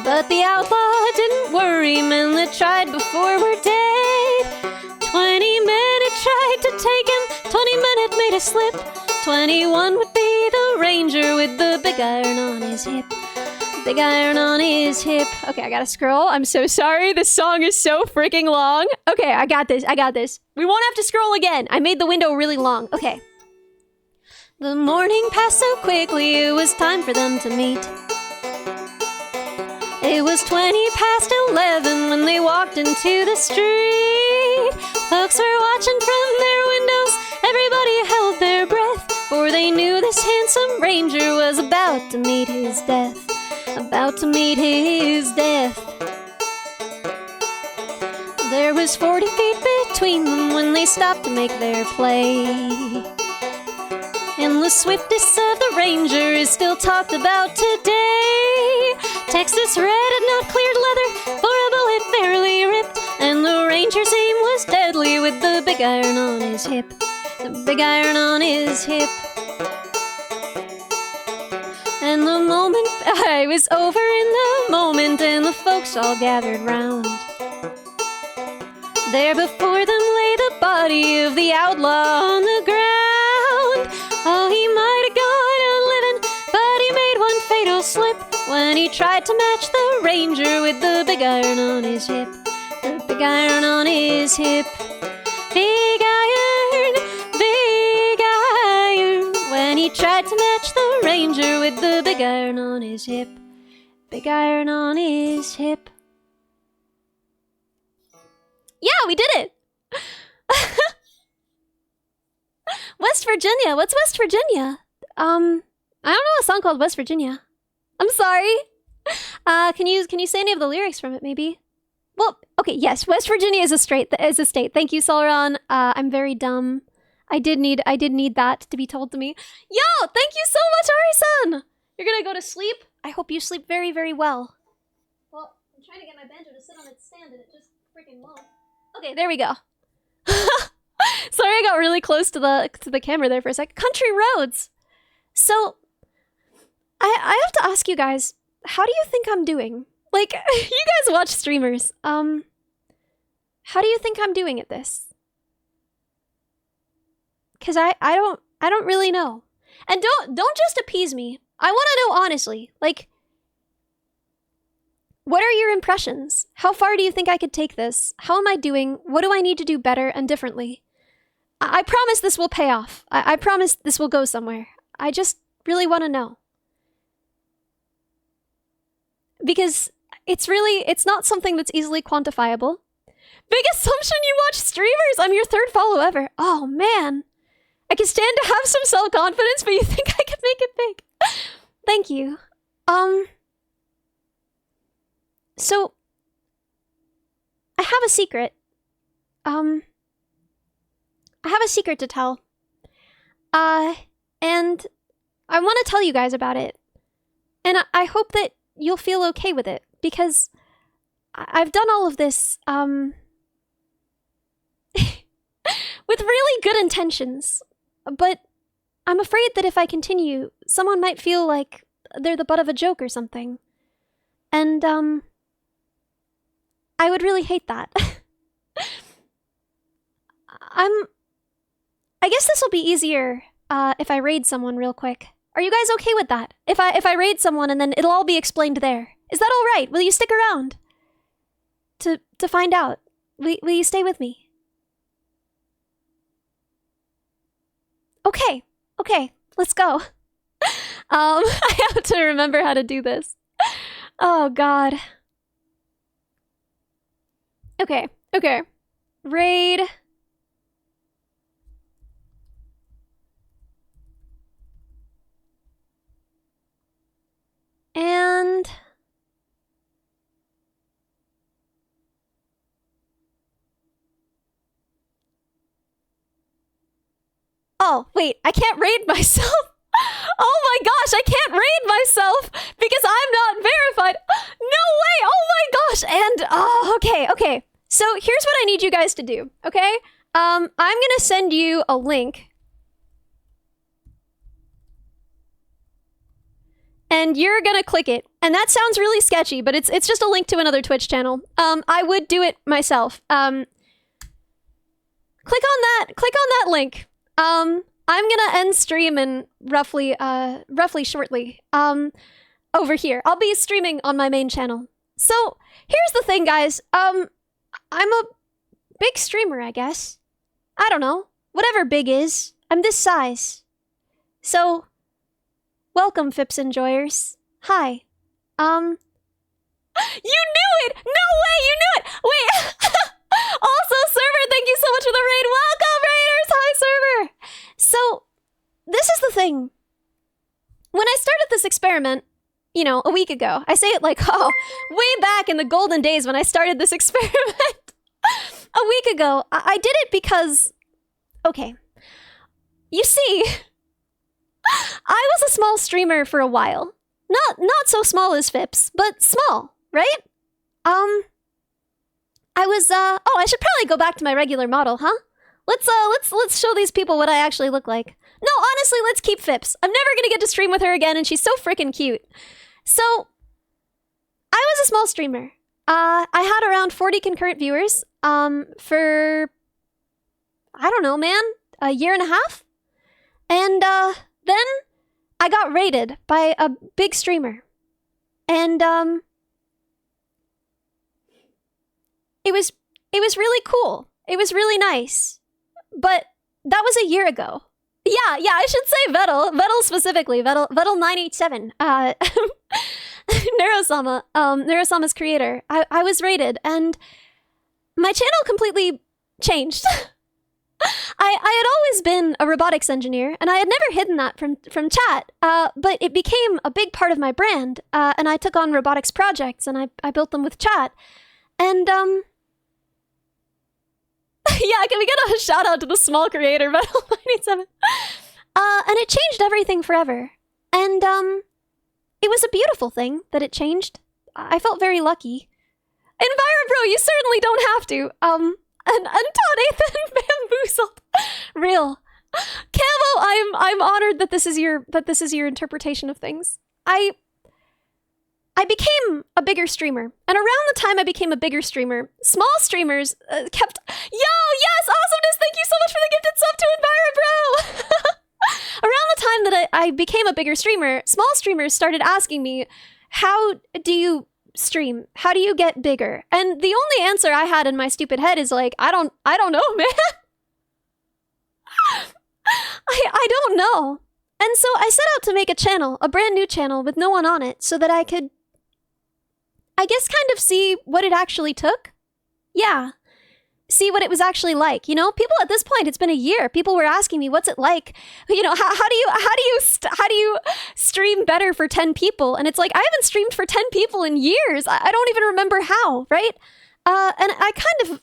But the outlaw didn't worry, men that tried before were dead. 20 men had tried to take him, 20 men had made a slip. 21 would be the ranger with the big iron on his hip. Big iron on his hip. Okay, I gotta scroll. I'm so sorry. This song is so freaking long. Okay, I got this. I got this. We won't have to scroll again. I made the window really long. Okay. The morning passed so quickly, it was time for them to meet. It was 11 when they walked into the street. Folks were watching from their windows, everybody held their breath, for they knew this handsome ranger was about to meet his death. About to meet his death. There was 40 feet between them when they stopped to make their play. And the swiftness of the ranger is still talked about today. Texas red had not cleared leather, for a bullet barely ripped, and the ranger's aim was deadly with the big iron on his hip. The big iron on his hip. And the moment I was over in the moment, and the folks all gathered round. There before them lay the body of the outlaw on the ground. Oh, he might have gone on living, but he made one fatal slip when he tried to match the ranger with the big iron on his hip. The big iron on his hip. Big iron, big iron. When he tried to match the ranger with the big iron on his hip. Big iron on his hip. Yeah, we did it! West Virginia. What's West Virginia? I don't know a song called West Virginia. I'm sorry. Can you say any of the lyrics from it, maybe? Well, okay, yes, West Virginia is a state. Thank you, Sauron. I'm very dumb. I did need that to be told to me. Yo, thank you so much, Ari-san! You're gonna go to sleep? I hope you sleep very, very well. Well, I'm trying to get my banjo to sit on its stand and it just freaking won't. Okay, there we go. Sorry, I got really close to the camera there for a sec. Country roads. So, I have to ask you guys, how do you think I'm doing? Like, you guys watch streamers. How do you think I'm doing at this? Cause I don't really know. And don't just appease me. I want to know honestly. Like, what are your impressions? How far do you think I could take this? How am I doing? What do I need to do better and differently? I promise this will pay off. I promise this will go somewhere. I just really want to know. Because it's not something that's easily quantifiable. Big assumption you watch streamers! I'm your third follow ever. Oh man. I can stand to have some self-confidence, but you think I could make it big. Thank you. So, I have a secret. I have a secret to tell. And I want to tell you guys about it. And I hope that you'll feel okay with it, because I've done all of this, with really good intentions. But I'm afraid that if I continue, someone might feel like they're the butt of a joke or something. And, I would really hate that. I guess this will be easier if I raid someone real quick. Are you guys okay with that? If I raid someone and then it'll all be explained there. Is that all right? Will you stick around to find out? Will you stay with me? Okay, let's go. I have to remember how to do this. Oh God. Okay. Raid. And... oh, wait, I can't raid myself. Oh my gosh, I can't raid myself because I'm not verified. No way, oh my gosh. And, oh, okay. So here's what I need you guys to do, okay? I'm gonna send you a link. And you're gonna click it. And that sounds really sketchy, but it's just a link to another Twitch channel. I would do it myself. Click on that link. I'm gonna end stream in roughly shortly. Over here. I'll be streaming on my main channel. So, here's the thing, guys. I'm a big streamer, I guess. I don't know. Whatever big is. I'm this size. So, welcome, Fips enjoyers. Hi. You knew it! No way, you knew it! Wait! Also, Server, thank you so much for the raid. Welcome, Raiders! Hi, Server! So, this is the thing. When I started this experiment, you know, a week ago, I say it like, oh, way back in the golden days when I started this experiment. A week ago, I did it because, okay, you see, I was a small streamer for a while. Not so small as Fips, but small, right? I was, oh, I should probably go back to my regular model, huh? Let's show these people what I actually look like. No, honestly, let's keep Fips. I'm never gonna get to stream with her again, and she's so freaking cute. So, I was a small streamer. I had around 40 concurrent viewers, for, I don't know, man, a year and a half? And, then I got raided by a big streamer. And, it was really cool. It was really nice. But that was a year ago. Yeah, I should say Vettel specifically. Vettel 987. Neurosama's creator. I was raided, and my channel completely changed. I had always been a robotics engineer, and I had never hidden that from chat, but it became a big part of my brand, and I took on robotics projects, and I built them with chat. And, yeah, can we get a shout out to the small creator, Metal 97? And it changed everything forever. And, it was a beautiful thing that it changed. I felt very lucky. EnviroBro, you certainly don't have to. And Todd Ethan bamboozled. Real. Camo, I'm honored that this is your interpretation of things. I became a bigger streamer, and around the time I became a bigger streamer, small streamers kept. Yo, yes, awesomeness! Thank you so much for the gifted sub to EnviroBro. Around the time that I became a bigger streamer, small streamers started asking me, "How do you stream? How do you get bigger?" And the only answer I had in my stupid head is like, I don't know, man. I don't know. And so I set out to make a channel, a brand new channel with no one on it, so that I could, I guess, kind of see what it actually took. Yeah. See what it was actually like. You know, people at this point, it's been a year. People were asking me, what's it like? You know, how do you stream better for 10 people? And it's like, I haven't streamed for 10 people in years. I don't even remember how, right? And I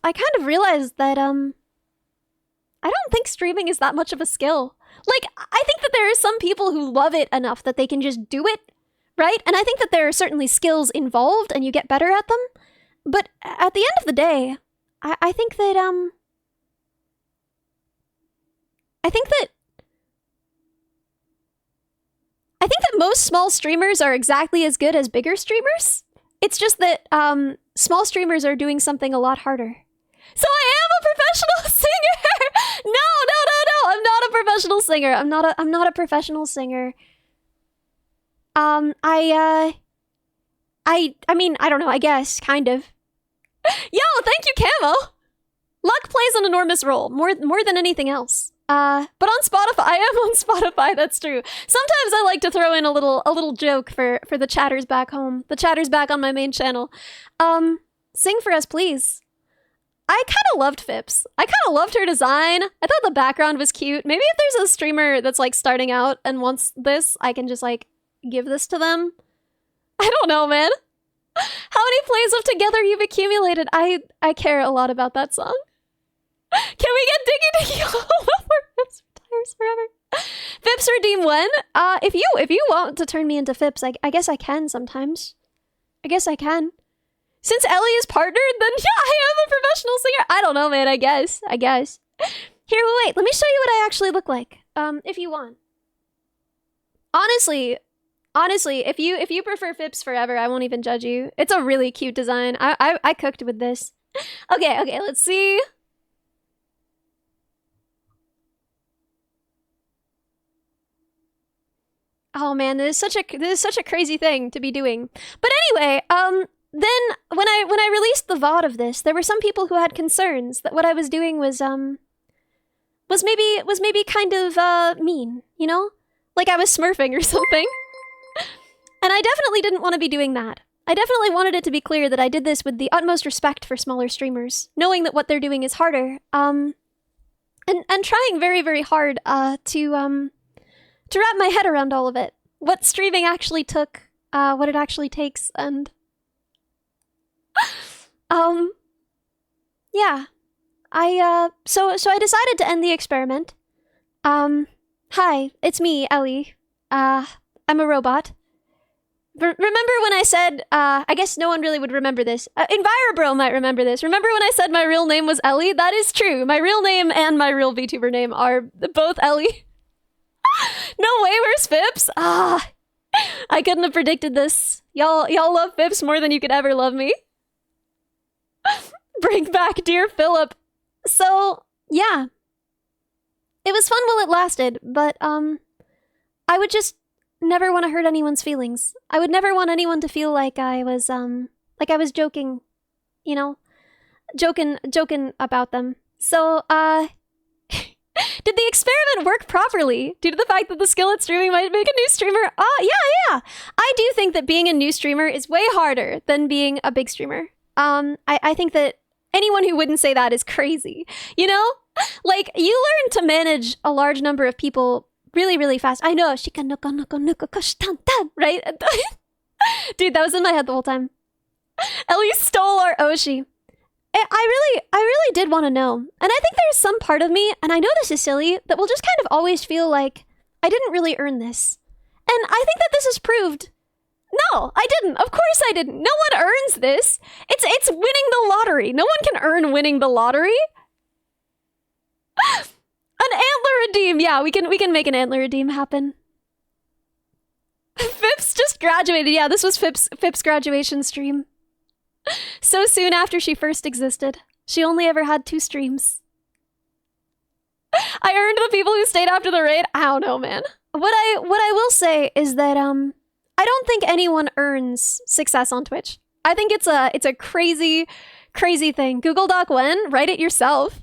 kind of realized that, I don't think streaming is that much of a skill. Like, I think that there are some people who love it enough that they can just do it, right? And I think that there are certainly skills involved and you get better at them. But at the end of the day, I think that, I think that most small streamers are exactly as good as bigger streamers. It's just that, small streamers are doing something a lot harder. So I am a professional singer! No! I'm not a professional singer. I'm not a professional singer. I mean, I don't know, I guess, kind of. Yo, thank you, Camo! Luck plays an enormous role, more than anything else. But on Spotify, I am on Spotify, that's true. Sometimes I like to throw in a little joke for the chatters back home. The chatters back on my main channel. Sing for us, please. I kind of loved Fips. I kind of loved her design. I thought the background was cute. Maybe if there's a streamer that's like starting out and wants this, I can just like give this to them. I don't know, man. How many plays of Together you've accumulated? I care a lot about that song. Can we get Diggy Diggy all before Fips retires forever? Fips redeem when? If you want to turn me into Fips, I guess I can sometimes. I guess I can. Since Ellie is partnered, then yeah, I am a professional singer. I don't know, man. I guess. Here, wait. Let me show you what I actually look like. If you want. Honestly, if you prefer Fips forever, I won't even judge you. It's a really cute design. I cooked with this. Okay. Let's see. Oh man, this is such a crazy thing to be doing. But anyway, then when I released the VOD of this, there were some people who had concerns that what I was doing was maybe kind of mean, you know? Like I was smurfing or something. And I definitely didn't want to be doing that. I definitely wanted it to be clear that I did this with the utmost respect for smaller streamers, knowing that what they're doing is harder, and trying very, very hard to wrap my head around all of it. What streaming actually took, what it actually takes, and yeah. So I decided to end the experiment. Hi, it's me, Ellie. I'm a robot. Remember when I said, I guess no one really would remember this. Envirobro might remember this. Remember when I said my real name was Ellie? That is true. My real name and my real VTuber name are both Ellie. No way, where's Phipps? I couldn't have predicted this. Y'all love Phipps more than you could ever love me. Bring back dear Philip. So, yeah. It was fun while it lasted, but, I would just never want to hurt anyone's feelings. I would never want anyone to feel like I was joking, you know? Joking about them. So, did the experiment work properly? Due to the fact that the skill at streaming might make a new streamer? Yeah. I do think that being a new streamer is way harder than being a big streamer. I think that anyone who wouldn't say that is crazy. You know? Like, you learn to manage a large number of people really, really fast. I know, right? Dude, that was in my head the whole time. Ellie stole our Oshi. I really did want to know. And I think there's some part of me, and I know this is silly, that will just kind of always feel like I didn't really earn this. And I think that this is proved. No, I didn't. Of course I didn't. No one earns this. It's winning the lottery. No one can earn winning the lottery. An antler redeem. Yeah, we can make an antler redeem happen. Phipps just graduated. Yeah, this was Phipps' graduation stream. So soon after she first existed. She only ever had 2 streams. I earned the people who stayed after the raid. I don't know, man. What I will say is that I don't think anyone earns success on Twitch. I think it's a crazy thing. Google Doc when? Write it yourself.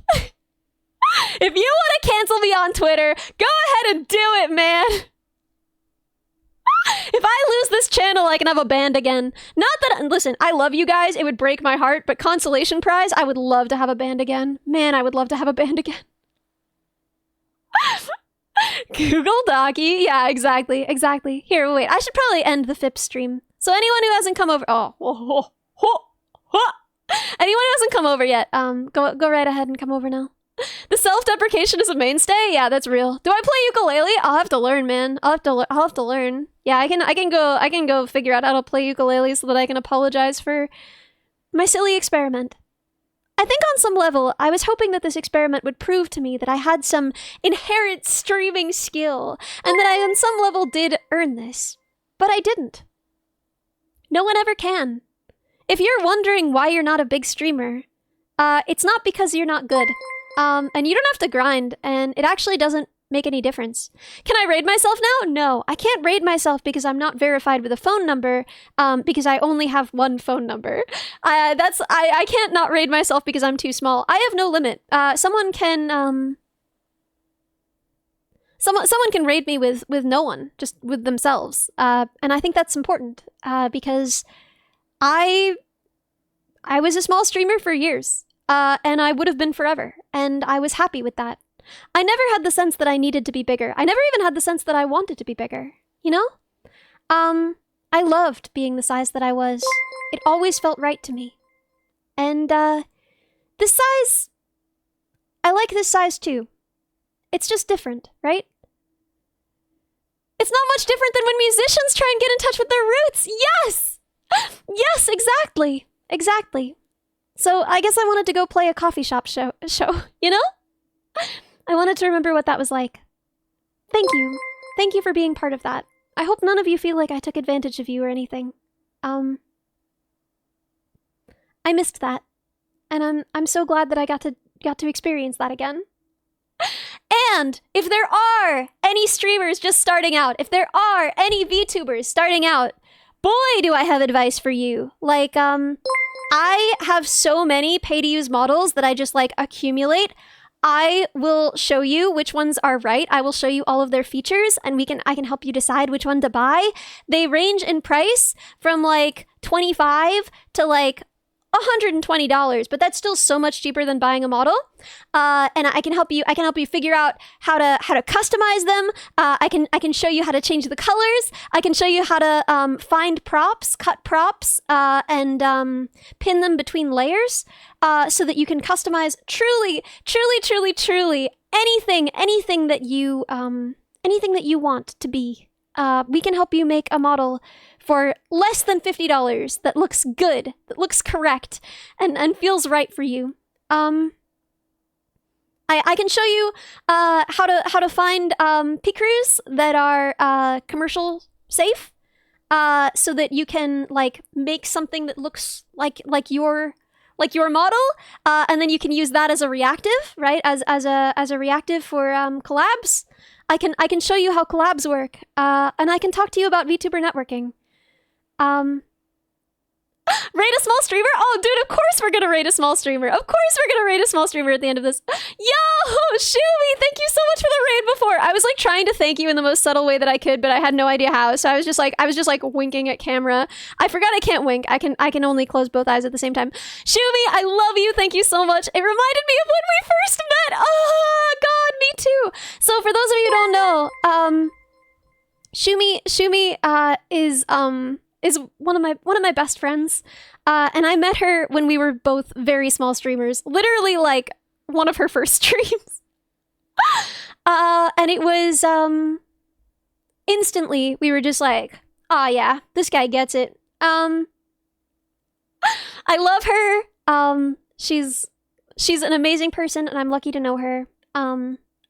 If you want to cancel me on Twitter, go ahead and do it, man. If I lose this channel, I can have a band again. Not that, listen, I love you guys. It would break my heart, but consolation prize, I would love to have a band again. Man, I would love to have a band again. Google Docky. Yeah, exactly. Here, wait. I should probably end the Phipps stream. So anyone who hasn't come over... Anyone who hasn't come over yet, go right ahead and come over now. The self-deprecation is a mainstay? Yeah, that's real. Do I play ukulele? I'll have to learn, man. I'll have to learn. Yeah, I can go figure out how to play ukulele so that I can apologize for my silly experiment. I think on some level, I was hoping that this experiment would prove to me that I had some inherent streaming skill, and that I on some level did earn this. But I didn't. No one ever can. If you're wondering why you're not a big streamer, it's not because you're not good. And you don't have to grind, and it actually doesn't make any difference. Can I raid myself now? No, I can't raid myself because I'm not verified with a phone number, because I only have one phone number. I can't not raid myself because I'm too small. I have no limit. Someone can raid me with no one, just with themselves. And I think that's important, because I was a small streamer for years. And I would have been forever, and I was happy with that. I never had the sense that I needed to be bigger. I never even had the sense that I wanted to be bigger, you know? I loved being the size that I was. It always felt right to me. And, this size... I like this size too. It's just different, right? It's not much different than when musicians try and get in touch with their roots! Yes! Yes, exactly! Exactly. So I guess I wanted to go play a coffee shop show, you know? I wanted to remember what that was like. Thank you. Thank you for being part of that. I hope none of you feel like I took advantage of you or anything. I missed that. And I'm so glad that I got to experience that again. And if there are any streamers just starting out, if there are any VTubers starting out, boy, do I have advice for you. Like, I have so many pay-to-use models that I just, like, accumulate. I will show you which ones are right. I will show you all of their features, and I can help you decide which one to buy. They range in price from like $25 to like $120, but that's still so much cheaper than buying a model. And I can help you figure out how to customize them. I can show you how to change the colors. I can show you how to find props, cut props, and pin them between layers, so that you can customize truly anything that you want to be. We can help you make a model for less than $50 that looks good, that looks correct, and feels right for you. I can show you how to find picrus that are commercial safe, so that you can like make something that looks like your model, and then you can use that as a reactive, right? As a reactive for collabs. I can show you how collabs work, and I can talk to you about VTuber networking. Rate a small streamer? Oh, dude, of course we're gonna rate a small streamer. Of course we're gonna rate a small streamer at the end of this. Yo, Shumi, thank you so much for the raid before. I was like trying to thank you in the most subtle way that I could, but I had no idea how. So I was just like winking at camera. I forgot I can't wink. I can only close both eyes at the same time. Shumi, I love you. Thank you so much. It reminded me of when we first met. Oh God, me too. So for those of you who don't know, Shumi is one of my best friends, and I met her when we were both very small streamers, literally like one of her first streams. And it was instantly we were just like, oh yeah, this guy gets it. I love her. She's an amazing person, and I'm lucky to know her.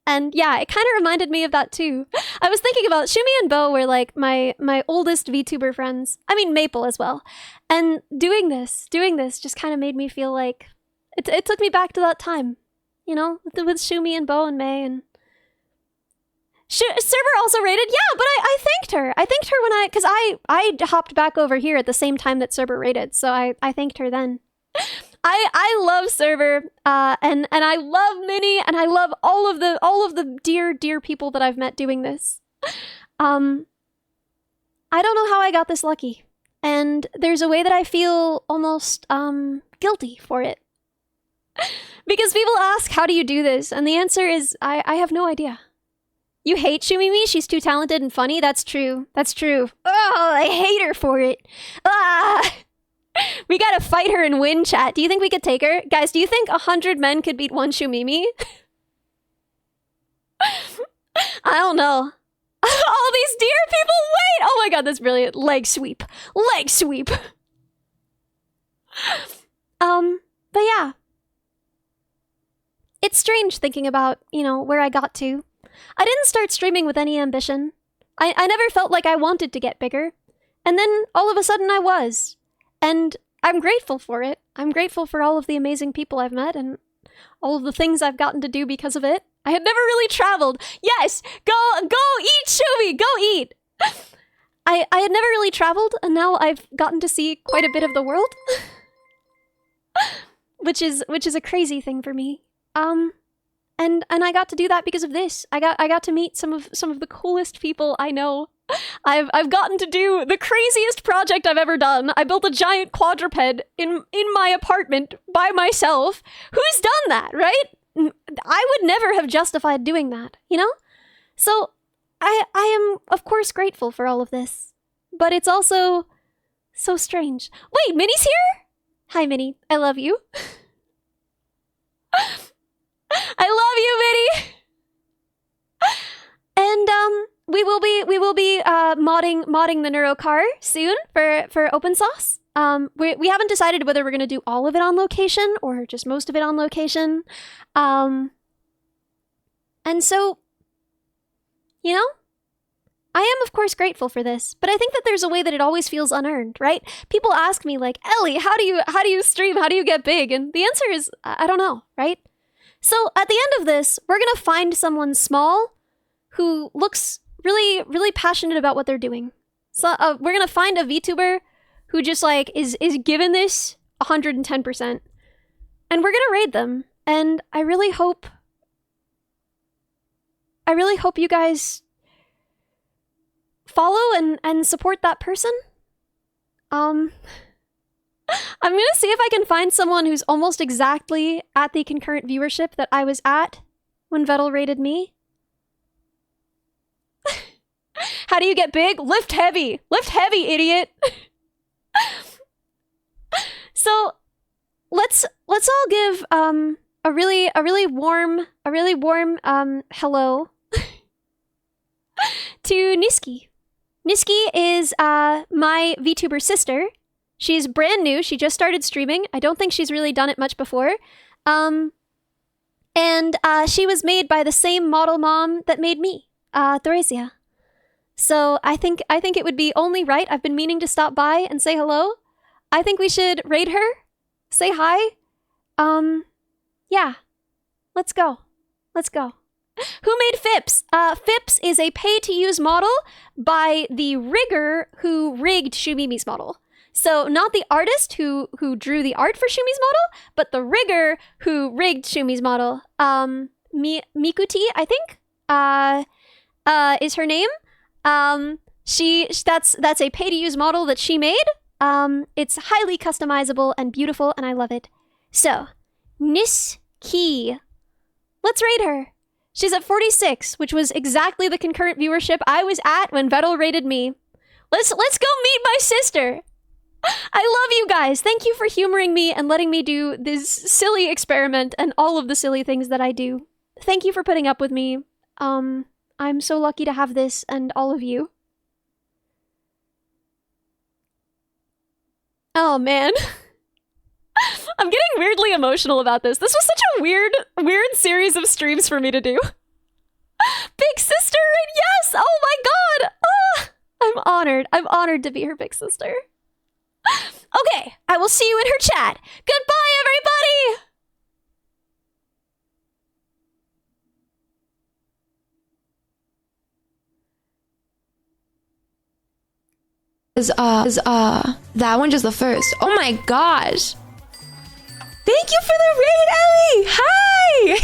And yeah, it kind of reminded me of that too. I was thinking about Shumi and Bo were like my oldest VTuber friends. I mean, Maple as well. And doing this just kind of made me feel like it took me back to that time, you know, with Shumi and Bo and May. And Server also rated, yeah, but I thanked her. I thanked her because I hopped back over here at the same time that Server rated, so I thanked her then. I love Server, and I love Minnie, and I love all of the dear people that I've met doing this. I don't know how I got this lucky, and there's a way that I feel almost guilty for it. Because people ask, how do you do this? And the answer is, I have no idea. You hate Shumimi? She's too talented and funny? That's true. That's true. Oh, I hate her for it. Ah! We gotta fight her and win, chat. Do you think we could take her? Guys, do you think 100 men could beat one Shumimi? I don't know. All these dear people, wait! Oh my god, that's brilliant. Leg sweep. Leg sweep. But yeah. It's strange thinking about, you know, where I got to. I didn't start streaming with any ambition. I never felt like I wanted to get bigger. And then all of a sudden I was. And I'm grateful for it. I'm grateful for all of the amazing people I've met and all of the things I've gotten to do because of it. I had never really traveled. Yes, go eat, Shumi, go eat. I had never really traveled, and now I've gotten to see quite a bit of the world, which is a crazy thing for me. And I got to do that because of this. I got to meet some of the coolest people I know. I've gotten to do the craziest project I've ever done. I built a giant quadruped in my apartment by myself. Who's done that, right? I would never have justified doing that, you know? So I am, of course, grateful for all of this. But it's also so strange. Wait, Minnie's here? Hi, Minnie. I love you. I love you, Minnie! And, we will be modding the Neurocar soon for open source. We haven't decided whether we're going to do all of it on location or just most of it on location. And so, you know, I am of course grateful for this, but I think that there's a way that it always feels unearned, right? People ask me like, Ellie, how do you stream? How do you get big? And the answer is, I don't know, right? So at the end of this, we're going to find someone small who looks really, really passionate about what they're doing. So we're going to find a VTuber who just like is given this 110%. And we're going to raid them. And I really hope really hope you guys follow and support that person. I'm gonna see if I can find someone who's almost exactly at the concurrent viewership that I was at when Vettel rated me. How do you get big? Lift heavy! Lift heavy, idiot! So, let's all give a really warm hello to Niski. Niski is my VTuber sister. She's brand new. She just started streaming. I don't think she's really done it much before. And she was made by the same model mom that made me, Theresia. So I think it would be only right. I've been meaning to stop by and say hello. I think we should raid her, say hi. Yeah. Let's go. Let's go. Who made Fips? Fips is a pay-to-use model by the rigger who rigged Shumimi's model. So not the artist who drew the art for Shumi's model, but the rigger who rigged Shumi's model. Mikuti, I think, is her name. That's a pay-to-use model that she made. It's highly customizable and beautiful, and I love it. So, Niski. Let's rate her. She's at 46, which was exactly the concurrent viewership I was at when Vettel rated me. Let's go meet my sister. I love you guys. Thank you for humoring me and letting me do this silly experiment and all of the silly things that I do. Thank you for putting up with me. I'm so lucky to have this and all of you. Oh, man. I'm getting weirdly emotional about this. This was such a weird series of streams for me to do. Big sister, and yes! Oh my god! Oh, I'm honored. I'm honored to be her big sister. Okay, I will see you in her chat. Goodbye, everybody! That one just the first. Oh my gosh. Thank you for the raid, Ellie! Hi!